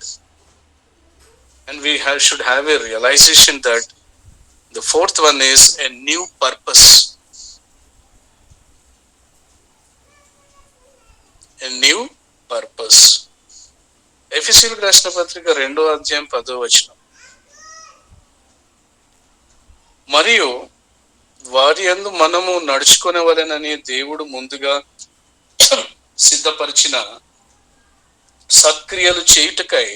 and we should have a realization that the fourth one is a new purpose. A new purpose. ఎఫెసీయులకు రాసిన పత్రిక 2వ అధ్యాయం 10వ వచనం. మరియు వారి యందు మనము నడుచుకొనవలెనని దేవుడు ముందుగా సిద్ధపరిచిన సత్క్రియలు చేయుటకై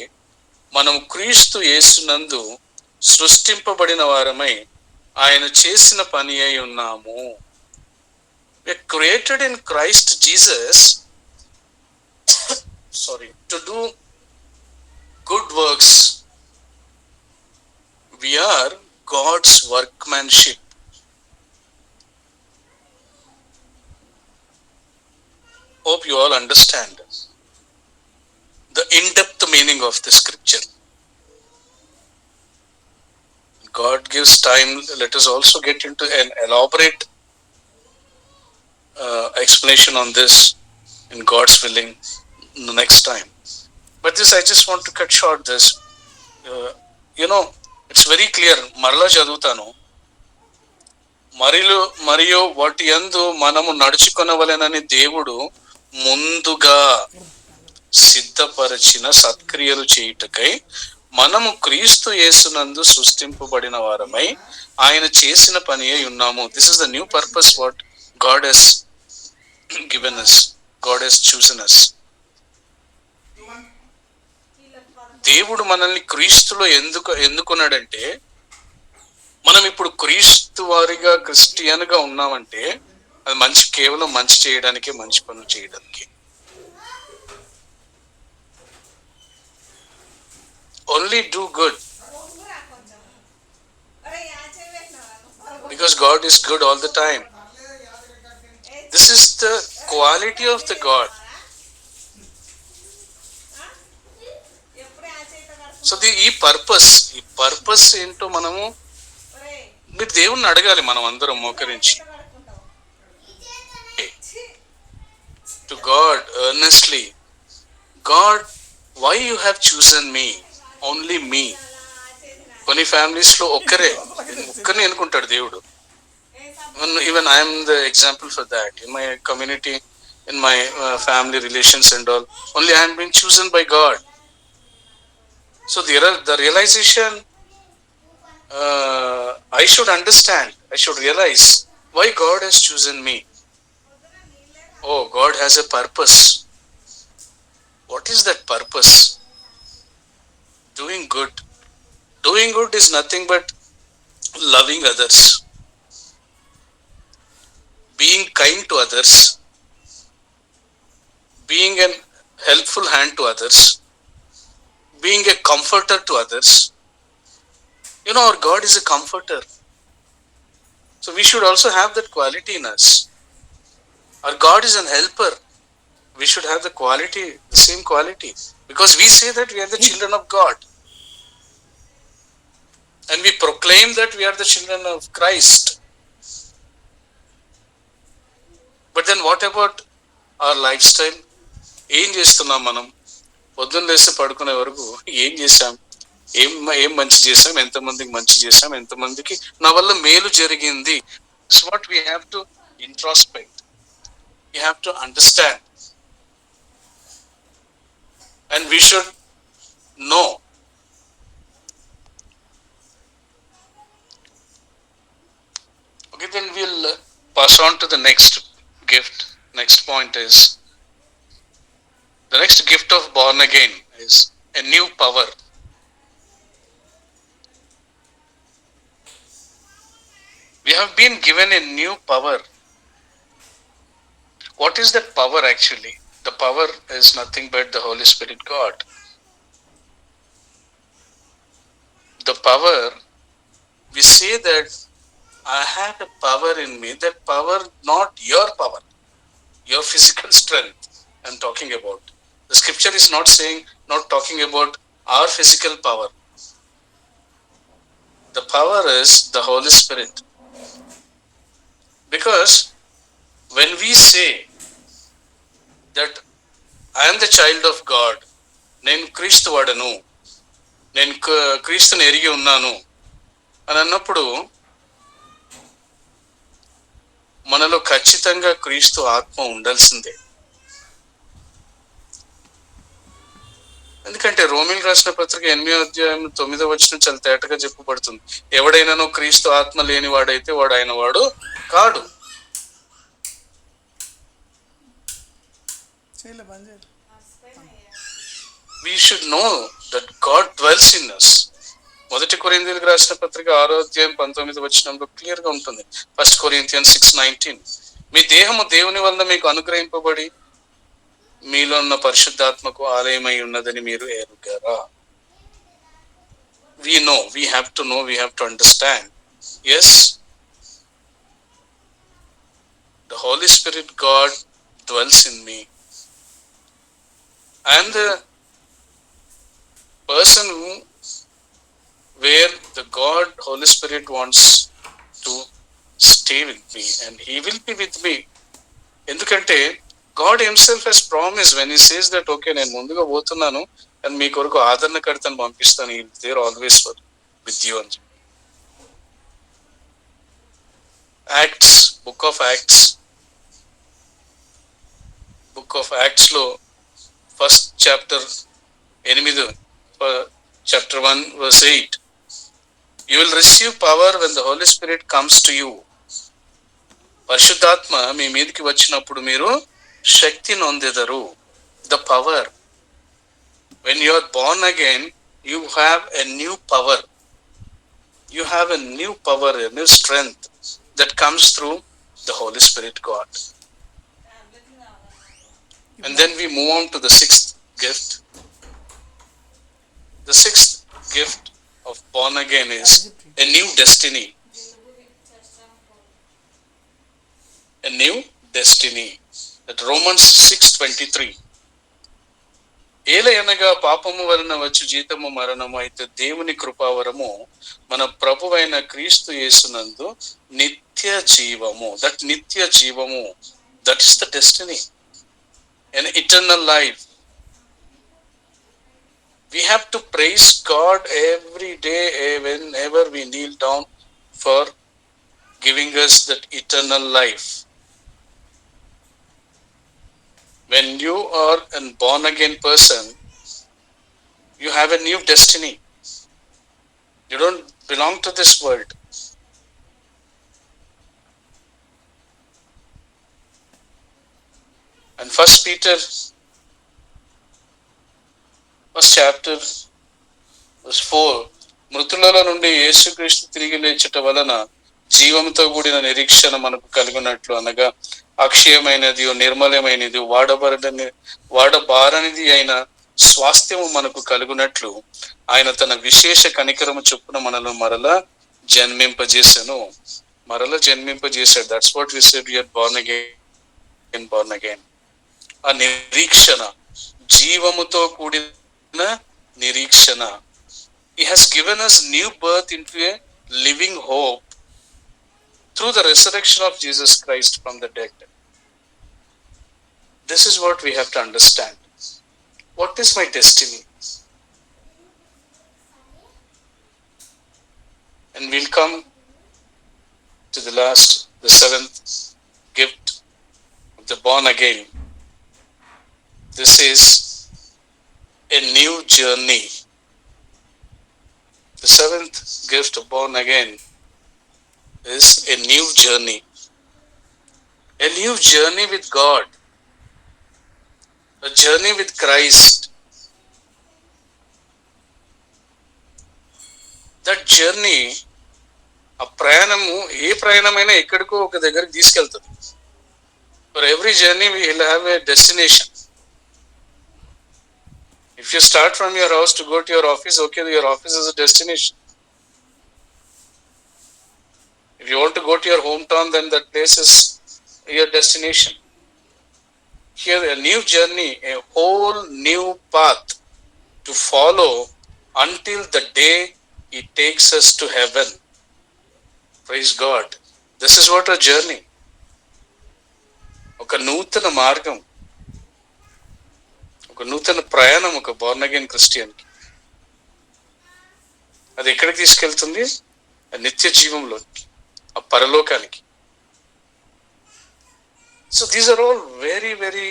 మనం క్రీస్తు యేసునందు సృష్టింపబడిన వారమై ఆయన చేసిన పని అయి ఉన్నాము. We are created in Christ Jesus to do good works. We are God's workmanship. Hope you all understand the in-depth meaning of the scripture. God gives time. Let us also get into an elaborate explanation on this in God's willing the next time. But this, I just want to cut short this. It's very clear. మరలా చదువుతాను. మరియు వాటి యందు మనము నడుచుకొనవలెనని దేవుడు ముందుగా సిద్ధపరిచిన సత్క్రియలు చేయుటకై మనము క్రీస్తు యేసునందు సృష్టింపబడిన వారమై ఆయన చేసిన పని అయి ఉన్నాము. This is the new purpose what God has given us. God has chosen us. దేవుడు మనల్ని క్రీస్తులో ఎందుకున్నాడంటే, మనం ఇప్పుడు క్రీస్తు వారిగా క్రిస్టియన్ గా ఉన్నామంటే అది కేవలం మంచి చేయడానికే, మంచి పనులు చేయడానికి. Only do good, because God is good all the time. This is the quality of the God. సో ఈ పర్పస్ ఏంటో మనము మీరు దేవుణ్ణి అడగాలి. మనం అందరం మోకరించి to God earnestly, God why you have chosen me, only me. కొన్ని ఫ్యామిలీస్ లో ఒక్కరిని అనుకుంటాడు దేవుడు. Even I'm the example for that. In my community, in my family relations and all, only I am being chosen by God. So the realization I should understand, I should realize why God has chosen me. Oh, God has a purpose. What is that purpose? Doing good. Doing good is nothing but loving others, being kind to others, being an helpful hand to others, being a comforter to others. You know, our God is a comforter. So we should also have that quality in us. Our God is an helper. We should have the quality, the same quality. Because we say that we are the children of God. And we proclaim that we are the children of Christ. But then what about our lifestyle? ఏం చేస్తున్నాం మనం? పొద్దున్న లేస్తే పడుకునే వరకు ఏం చేశాం, ఏం మంచి చేశాం, ఎంతమందికి మంచి చేశాం, ఎంతమందికి నా వల్ల మేలు జరిగింది. This is what we have to introspect. We have to understand. And we should know. Okay, then we'll pass on to the next gift. Next point is, the next gift of born again is a new power. We have been given a new power. What is that power actually? The power is nothing but the Holy Spirit God. The power, we say that I have a power in me. That power, not your power, your physical strength I'm talking about. The scripture is not saying, not talking about our physical power. The power is the Holy Spirit. Because when we say that I am the child of God, నేను క్రీస్తు వాడను, నేను క్రీస్తుని ఎరిగి ఉన్నాను అని అన్నప్పుడు మనలో ఖచ్చితంగా క్రీస్తు ఆత్మ ఉండాల్సిందే. ఎందుకంటే రోమిల్ రాసిన పత్రిక 8వ అధ్యాయం 9వ వచనం చాలా తేటగా చెప్పబడుతుంది. ఎవడైనానో క్రీస్తు ఆత్మ లేని వాడైతే వాడు ఆయన వాడు కాడు. We should know that God dwells in us. 1 కొరింథీయులకు రాసిన పత్రిక 6వ అధ్యాయం 19వ వచనంలో క్లియర్ గా ఉంటుంది. 1 Corinthians 6:19. మీ దేహము దేవుని వలన మీకు అనుగ్రహింపబడి మీలో ఉన్న పరిశుద్ధాత్మకు ఆలయమై ఉన్నదని మీరు ఎరుగరా? We know, we have to understand. Yes, the Holy Spirit God dwells in me. I am the person where the God, Holy Spirit wants to stay with me, and He will be with me. ఎందుకంటే God Himself has promised when He says that, okay, నేను ముందుగా పోతున్నాను and మీ కొరకు ఆదరణకర్తను పంపిస్తాను, He is there always with you. అని Acts, Book of Acts లో first chapter 8, chapter 1 verse 8, you will receive power when the Holy Spirit comes to you. పరిశుద్ధాత్మ మీ మీదకి వచ్చినప్పుడు మీరు శక్తి నొందెదరు. The power. When you are born again, you have a new power. You have a new power, a new strength that comes through the Holy Spirit God. And then we move on to the sixth gift. The sixth gift of born again is a new destiny. A new destiny. That Romans 6:23. ఏలయనగా పాపము వలన వచ్చు జీతము మరణము, అయితే దేవుని కృపావరము మన ప్రభువైన క్రీస్తు యేసునందు నిత్య జీవము. దట్ నిత్య జీవము, that is the destiny, an eternal life. We have to praise God every day whenever we kneel down for giving us that eternal life. When you are a born again person, you have a new destiny. You don't belong to this world. And First Peter, first chapter, verse 4, మృతులలో నుండి యేసుక్రీస్తు తిరిగి లేచుట వలన జీవంతో కూడిన నిరీక్షణ మనకు కలుగునట్లు, అనగా అక్షయమైనది, నిర్మలమైనది, వాడబారనిది అయిన స్వాస్థ్యము మనకు కలుగునట్లు ఆయన తన విశేష కనికరము చొప్పున మనలో మరలా జన్మింపజేశాను. That's what we said, we are born again. ఆ నిరీక్షణ, జీవముతో కూడిన నిరీక్షణ. He has given us new birth into a living hope through the resurrection of Jesus Christ from the dead. This is what we have to understand. What is my destiny? And we'll come to the seventh gift of the born again. This is a new journey. The seventh gift of born again is a new journey. A new journey with God. A journey with Christ. That journey, ఆ ప్రయాణము, ఏ ప్రయాణమైనా ఎక్కడికో ఒక దగ్గరికి తీసుకెళ్తుంది. For every journey we will have a destination. If you start from your house to go to your office, okay, your office is a destination. If you want to go to your hometown, then that place is your destination. Here, a new journey, a whole new path to follow until the day He takes us to heaven. Praise God. This is what a journey. ఒక నూతన మార్గం, ఒక నూతన ప్రయాణం ఒక born again క్రిస్టియన్కి. అది ఎక్కడికి తీసుకెళ్తుంది? నిత్య జీవంలోకి, ఆ పరలోకానికి. So these are all very, very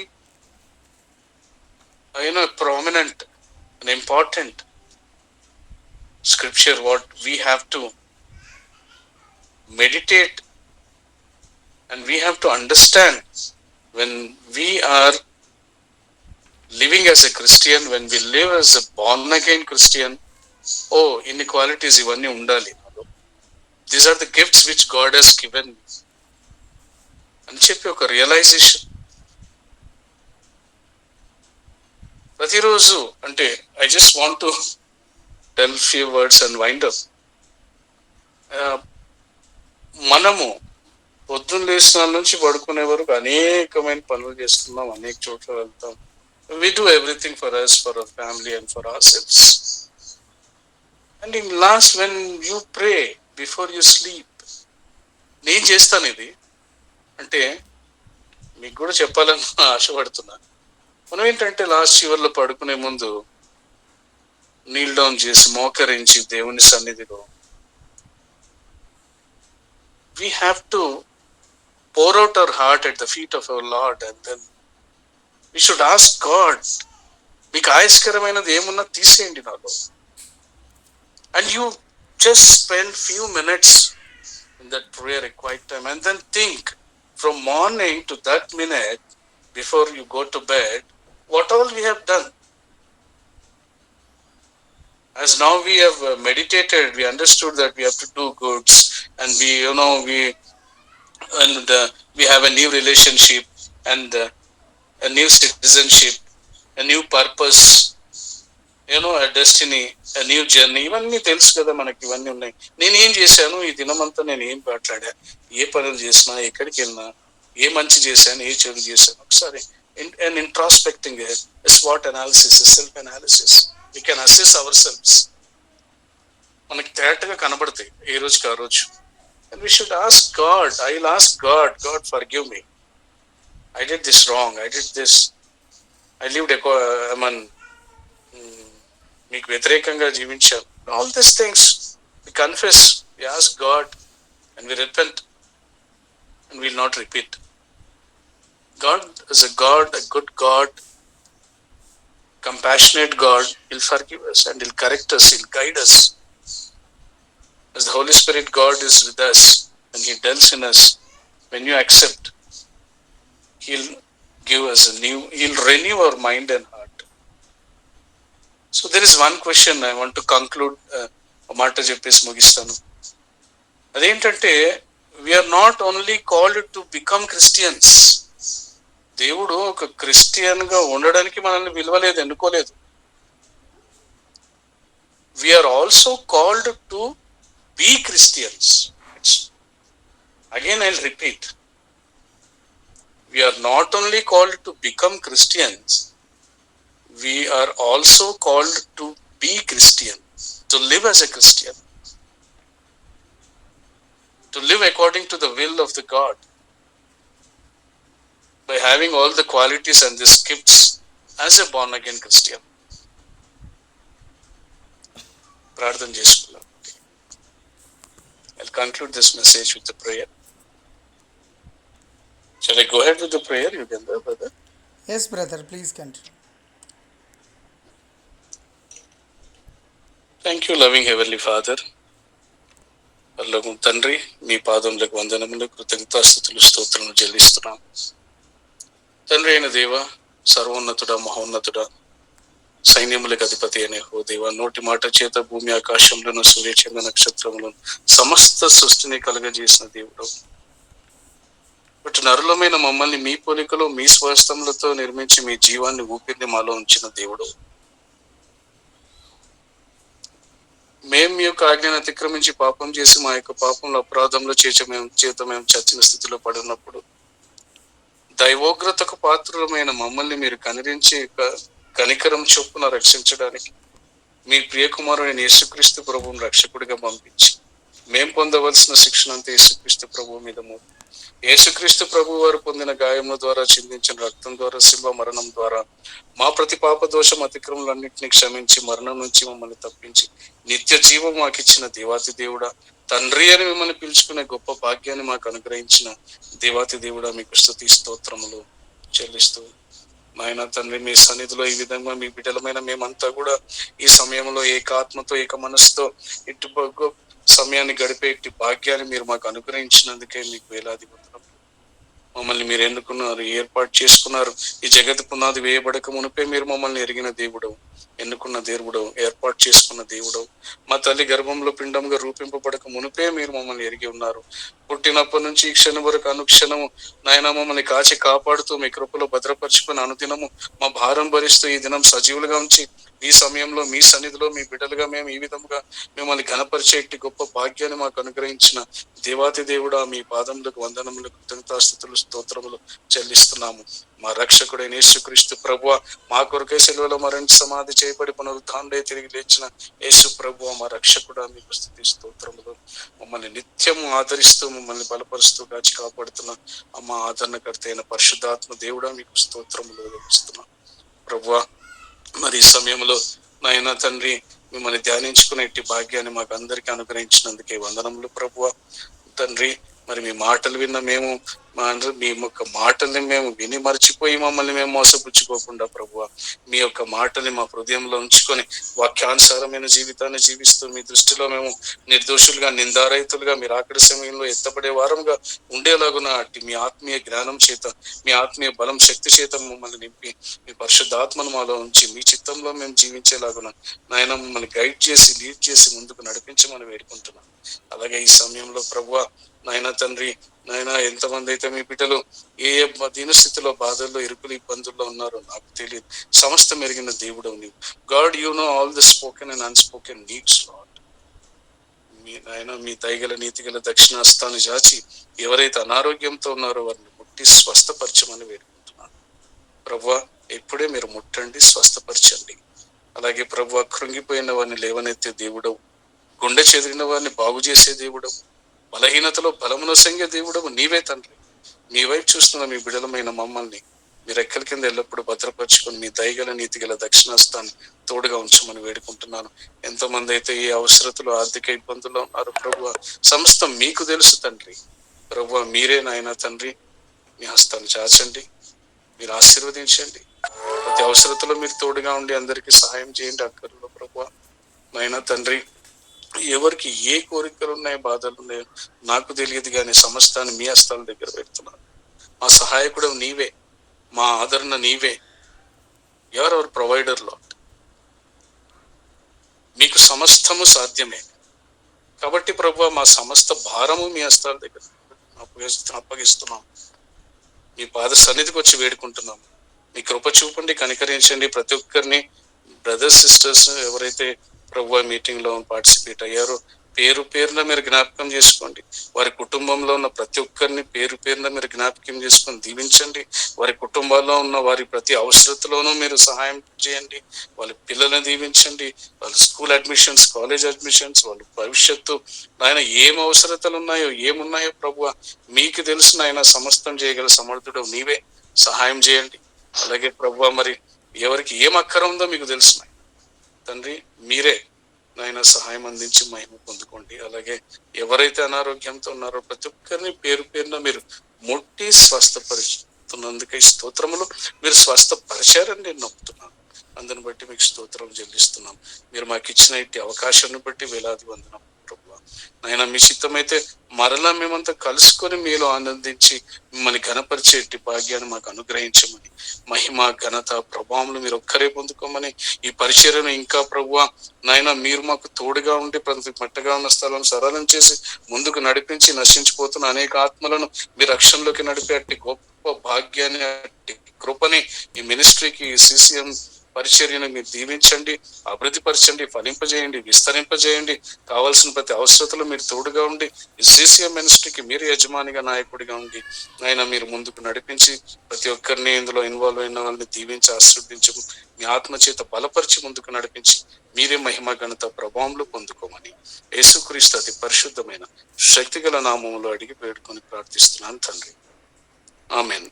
prominent and important scripture what we have to meditate and we have to understand when we are living as a Christian, when we live as a born again Christian. Inequalities ఇవన్నీ ఉండాలి. These are the gifts which God has given అని చెప్పి ఒక realisation. ప్రతిరోజు అంటే I just want to tell few words and wind up. మనము పొద్దున్న లేచిన నుంచి పడుకునే వరకు అనేకమైన పనులు చేస్తున్నాం, అనేక చోట్ల వెళ్తాం. We do everything for us, for our family and for ourselves. And in last, when you pray before you sleep, నేను చేస్తాను ఇది అంటే మీకు కూడా చెప్పాలని ఆశపడుతున్నా. మనం ఏంటంటే లాస్ట్ చివర్లో పడుకునే ముందు నీల్ డౌన్ చేసి మోకరించి దేవుని సన్నిధిలో we have to pour out our heart at the feet of our Lord, and then we should ask God, మీకు ఆయస్కరమైనది ఏమున్నా తీసేయండి నాలో. And you just spend few minutes in that prayer, a quiet time, and then think from morning to that minute before you go to bed, what all we have done. As now we have meditated, we understood that we have to do goods, and we have a new relationship and a new citizenship, a new purpose, a destiny, a new journey. ఇవన్నీ తెలుసు కదా మనకి, ఇవన్నీ ఉన్నాయి. నేనేం చేశాను ఈ దినమంతా, నేను ఏం మాట్లాడా, ఏ పనులు చేసినా, ఎక్కడికి వెళ్ళినా, ఏ మంచి చేశాను, ఏ చెడు చేశాను, ఒకసారి an introspecting, a SWOT analysis, a self analysis. We can assess ourselves. మనకి తేటగా కనబడతాయి ఏ రోజుకి ఆ రోజు. And we should ask God. I'll ask God, God forgive me. I did this wrong. I did this. I lived మీకు వ్యతిరేకంగా జీవించాను. All these things we confess, we ask God, and we repent, and we will not repeat. God is a God, a good God, compassionate God. He'll forgive us and He'll correct us, He'll guide us. As the Holy Spirit God is with us and He dwells in us, when you accept, He'll give us a new, He'll renew our mind and heart. So there is one question I want to conclude, ఒక మాట చెప్పేసి ముగిస్తాను. అదేంటంటే, we're not only called to become Christians. దేవుడు ఒక Christian గా ఉండడానికి మనల్ని పిలవలేదు, ఎన్నుకోలేదు. We're also called to be Christians. Again I will repeat, we're not only called to become Christians, we are also called to be Christian, to live as a Christian, to live according to the will of the God, by having all the qualities and these gifts as a born again Christian. ప్రార్థన చేసుకుందాం. I'll conclude this message with the prayer. Shall I go ahead with the prayer, Yugandhar, brother? Yes, brother, please continue. Thank you loving heavenly father. పరలోకపు తండ్రి, మీ పాదములకు వందనములు, కృతజ్ఞతాస్తుతులు, స్తోత్రములు చెల్లిస్తున్నాం. తండ్రి అయిన దేవ, సర్వోన్నతుడా, మహోన్నతుడా, సైన్యములకు అధిపతి అయిన ఓ దేవ, నోటి మాట చేత భూమి ఆకాశంలోను సూర్యచంద్ర నక్షత్రములను సమస్త సృష్టిని కలుగజేసిన దేవుడు. బట్ నరులమైన మమ్మల్ని మీ పోలికలో మీ స్వస్థములతో నిర్మించి మీ జీవాన్ని ఊపిరిని మాలో ఉంచిన దేవుడు. మేము మీ యొక్క ఆజ్ఞను అతిక్రమించి పాపం చేసి మా యొక్క పాపంలో అపరాధంలో చేత మేము చచ్చిన స్థితిలో పడినప్పుడు దైవోగ్రతకు పాత్రులమైన మమ్మల్ని మీరు కనిరించి కనికరం చొప్పున రక్షించడానికి మీ ప్రియకుమారుడైన యేసుక్రీస్తు ప్రభువును రక్షకుడిగా పంపించి మేము పొందవలసిన శిక్షణ అంతా యేసుక్రీస్తు ప్రభువు మీద మోపి యేసుక్రీస్తు ప్రభు వారు పొందిన గాయముల ద్వారా చిందించిన రక్తం ద్వారా శిల్వ మరణం ద్వారా మా ప్రతి పాప దోషం అతిక్రమలన్నింటినీ క్షమించి మరణం నుంచి మమ్మల్ని తప్పించి నిత్య జీవం మాకు ఇచ్చిన దేవాతి దేవుడా, తండ్రి అని మిమ్మల్ని పిలుచుకునే గొప్ప భాగ్యాన్ని మాకు అనుగ్రహించిన దేవాతి దేవుడా, మీకు స్తుతి స్తోత్రములు చెల్లిస్తూ, నాయన తండ్రి, మీ సన్నిధిలో ఈ విధంగా మీ బిడ్డలమైన మేమంతా కూడా ఈ సమయంలో ఏకాత్మతో ఏక మనసుతో ఇటు సమయాన్ని గడిపే ఇటు భాగ్యాన్ని మీరు మాకు అనుగ్రహించినందుకే మీకు వేలాది వందనాలు. మమ్మల్ని మీరు ఎన్నుకున్నారు, ఏర్పాటు చేసుకున్నారు. ఈ జగత్ పునాది వేయబడక మునిపే మీరు మమ్మల్ని ఎరిగిన దేవుడవు, ఎన్నుకున్న దేవుడవు, ఏర్పాటు చేసుకున్న దేవుడవు. మా తల్లి గర్భంలో పిండంగా రూపింపబడక మునిపే మీరు మమ్మల్ని ఎరిగి ఉన్నారు. పుట్టినప్పటి నుంచి ఈ క్షణం వరకు అనుక్షణము నాయన మమ్మల్ని కాచి కాపాడుతూ మీ కృపలో భద్రపరుచుకుని అనుదినము మా భారం భరిస్తూ ఈ దినం సజీవులుగా ఉంచి ఈ సమయంలో మీ సన్నిధిలో మీ బిడ్డలుగా మేము ఈ విధంగా మిమ్మల్ని ఘనపరిచే గొప్ప భాగ్యాన్ని మాకు అనుగ్రహించిన దేవాతి దేవుడా, మీ పాదములకు వందనములు, కృతజ్ఞతాస్తుతులు, స్తోత్రములు చెల్లిస్తున్నాము. మా రక్షకుడైన యేసుక్రీస్తు ప్రభువా, మా కొరకే సెలవులో మరణి సమాధి చేయబడి పునరుత్థానుడై తిరిగి లేచిన యేసు ప్రభువా, మా రక్షకుడా, మీకు స్తుతి స్తోత్రములు. మమ్మల్ని నిత్యము ఆదరిస్తూ మమ్మల్ని బలపరుస్తూ కాచి కాపాడుతున్న మా ఆదరణకర్త అయిన పరిశుద్ధాత్మ దేవుడా, మీకు స్తోత్రములు లభిస్తున్నాం. ప్రభువా, మరి ఈ సమయంలో నాయన తండ్రి, మిమ్మల్ని ధ్యానించుకునే భాగ్యాన్ని మాకు అందరికీ అనుగ్రహించినందుకే వందనములు. ప్రభువా తండ్రి, మరి మీ మాటలు విన్న మేము మీ యొక్క మాటల్ని మేము విని మర్చిపోయి మమ్మల్ని మేము మోసపుచ్చుకోకుండా ప్రభువా, మీ యొక్క మాటల్ని మా హృదయంలో ఉంచుకొని వాక్యానుసారమైన జీవితాన్ని జీవిస్తూ మీ దృష్టిలో మేము నిర్దోషులుగా, నిందారహితులుగా, మీరు ఆఖరి సమయంలో ఎత్తబడే వారంగా ఉండేలాగున అట్టి మీ ఆత్మీయ జ్ఞానం చేత, మీ ఆత్మీయ బలం, శక్తి చేత మమ్మల్ని నింపి మీ పరిశుద్ధాత్మను మాలో ఉంచి మీ చిత్తంలో మేము జీవించేలాగున నాయన మమ్మల్ని గైడ్ చేసి, లీడ్ చేసి ముందుకు నడిపించమని వేడుకుంటున్నాం. అలాగే ఈ సమయంలో ప్రభువా నాయన తండ్రి, నాయన ఎంతమంది అయితే మీ బిడ్డలు ఏ దీనస్థితిలో, బాధల్లో, ఇరుకులు, ఇబ్బందుల్లో ఉన్నారో నాకు తెలియదు. సమస్తం ఎరిగిన దేవుడవు నీవు. God, you know all the spoken and unspoken needs Lord. మీ నాయన మీ దయగల నీతిగల దక్షిణ హస్తాన్ని చాచి ఎవరైతే అనారోగ్యంతో ఉన్నారో వారిని ముట్టి స్వస్థపరచమని వేడుకుంటున్నాను. ప్రభువా, ఇప్పుడే మీరు ముట్టండి, స్వస్థపరచండి. అలాగే ప్రభువా, కృంగిపోయిన వారిని లేవనెత్తే దేవుడవు, గుండె చెదిరిన వారిని బాగు చేసే దేవుడవు, బలహీనతలో బలమును సంగే దేవుడవు నీవే తండ్రి. నీ వైపు చూస్తున్న మీ బిడలమైన మమ్మల్ని మీరు రెక్కల కింద ఎల్లప్పుడూ భద్రపరుచుకొని మీ దయగల నీతిగల దక్షిణాస్తాన్ని తోడుగా ఉంచమని వేడుకుంటున్నాను. ఎంతో మంది అయితే ఈ అవసరతలు, ఆర్థిక ఇబ్బందుల్లో ఉన్నారు ప్రభువా, సమస్తం మీకు తెలుసు తండ్రి. ప్రభువా, మీరే నాయన తండ్రి, మీ హస్తాన్ని చాచండి, మీరు ఆశీర్వదించండి. ప్రతి అవసరతలో మీరు తోడుగా ఉండి అందరికీ సహాయం చేయండి. అక్కర్లో ప్రభువా నాయన తండ్రి, ఎవరికి ఏ కోరికలు ఉన్నాయో, బాధలు ఉన్నాయో నాకు తెలియదు, కానీ సమస్తాన్ని మీ హస్తాల దగ్గర పెడుతున్నాను. మా సహాయకుడు నీవే, మా ఆదరణ నీవే. Ever hour provider lord. మీకు సమస్తము సాధ్యమే. కాబట్టి ప్రభువా, మా సమస్త భారము మీ హస్తాల దగ్గర అప్పగిస్తున్నాం. మీ పాద సన్నిధికి వచ్చి వేడుకుంటున్నాం. మీ కృప చూపండి, కనికరించండి. ప్రతి ఒక్కరిని, బ్రదర్స్ సిస్టర్స్ ఎవరైతే ప్రభువా మీటింగ్ లో పార్టిసిపేట్ అయ్యారో పేరు పేరున మీరు జ్ఞాపకం చేసుకోండి. వారి కుటుంబంలో ఉన్న ప్రతి ఒక్కరిని పేరు పేరున మీరు జ్ఞాపకం చేసుకొని దీవించండి. వారి కుటుంబాల్లో ఉన్న వారి ప్రతి అవసరతలోనూ మీరు సహాయం చేయండి. వాళ్ళ పిల్లల్ని దీవించండి. వాళ్ళ స్కూల్ అడ్మిషన్స్, కాలేజ్ అడ్మిషన్స్, వాళ్ళ భవిష్యత్తు నాయన ఏం అవసరతలు ఉన్నాయో, ఏమున్నాయో ప్రభువా మీకు తెలుసు నాయన. సమస్తం చేయగల సమర్థుడు నీవే. సహాయం చేయండి. అలాగే ప్రభువా, మరి ఎవరికి ఏం అక్కర ఉందో మీకు తెలుసు తండ్రి. మీరే నాయన సహాయం అందించి మహిమ పొందుకోండి. అలాగే ఎవరైతే అనారోగ్యంతో ఉన్నారో ప్రతి ఒక్కరిని పేరు పేరున మీరు ముట్టి స్వస్థపరుస్తున్నందుకే స్తోత్రములు. మీరు స్వస్థపరిచారని నేను నమ్ముతున్నాను. అందుని బట్టి మీకు స్తోత్రం చెల్లిస్తున్నాం. మీరు మాకు ఇచ్చిన ఇట్టి అవకాశాన్ని బట్టి వేలాది వందనం ప్రభువా. నాయన మీ చిత్తమైతే మరలా మేమంతా కలుసుకొని మీలో ఆనందించి మిమ్మల్ని ఘనపరిచేటి భాగ్యాన్ని మాకు అనుగ్రహించమని, మహిమ ఘనత ప్రభావములు మీరు ఒక్కరే పొందుకోమని, ఈ పరిచర్యను ఇంకా ప్రభువా నాయన మీరు మాకు తోడుగా ఉండి ప్రతి మట్టగా ఉన్న స్థలం సరళం చేసి ముందుకు నడిపించి నశించిపోతున్న అనేక ఆత్మలను మీ రక్షణలోకి నడిపే అట్టి గొప్ప భాగ్యాన్ని, అట్టి కృపని ఈ మినిస్ట్రీకి, ఈ CCM పరిచర్యను మీరు దీవించండి, అభివృద్ధిపరచండి, ఫలింపజేయండి, విస్తరింపజేయండి. కావాల్సిన ప్రతి అవసరతలు మీరు తోడుగా ఉండి ఈ CCM మినిస్ట్రీకి మీరు యజమానిగా, నాయకుడిగా ఉండి ఆయన మీరు ముందుకు నడిపించి ప్రతి ఒక్కరిని ఇందులో ఇన్వాల్వ్ అయిన వాళ్ళని దీవించి ఆశీర్వదించి మీ ఆత్మచేత బలపరిచి ముందుకు నడిపించి మీరే మహిమ ఘనత ప్రభావంలో పొందుకోమని యేసుక్రీస్తు అతి పరిశుద్ధమైన శక్తిగల నామములో అడిగి వేడుకొని ప్రార్థిస్తున్నాను తండ్రి. ఆమేన్.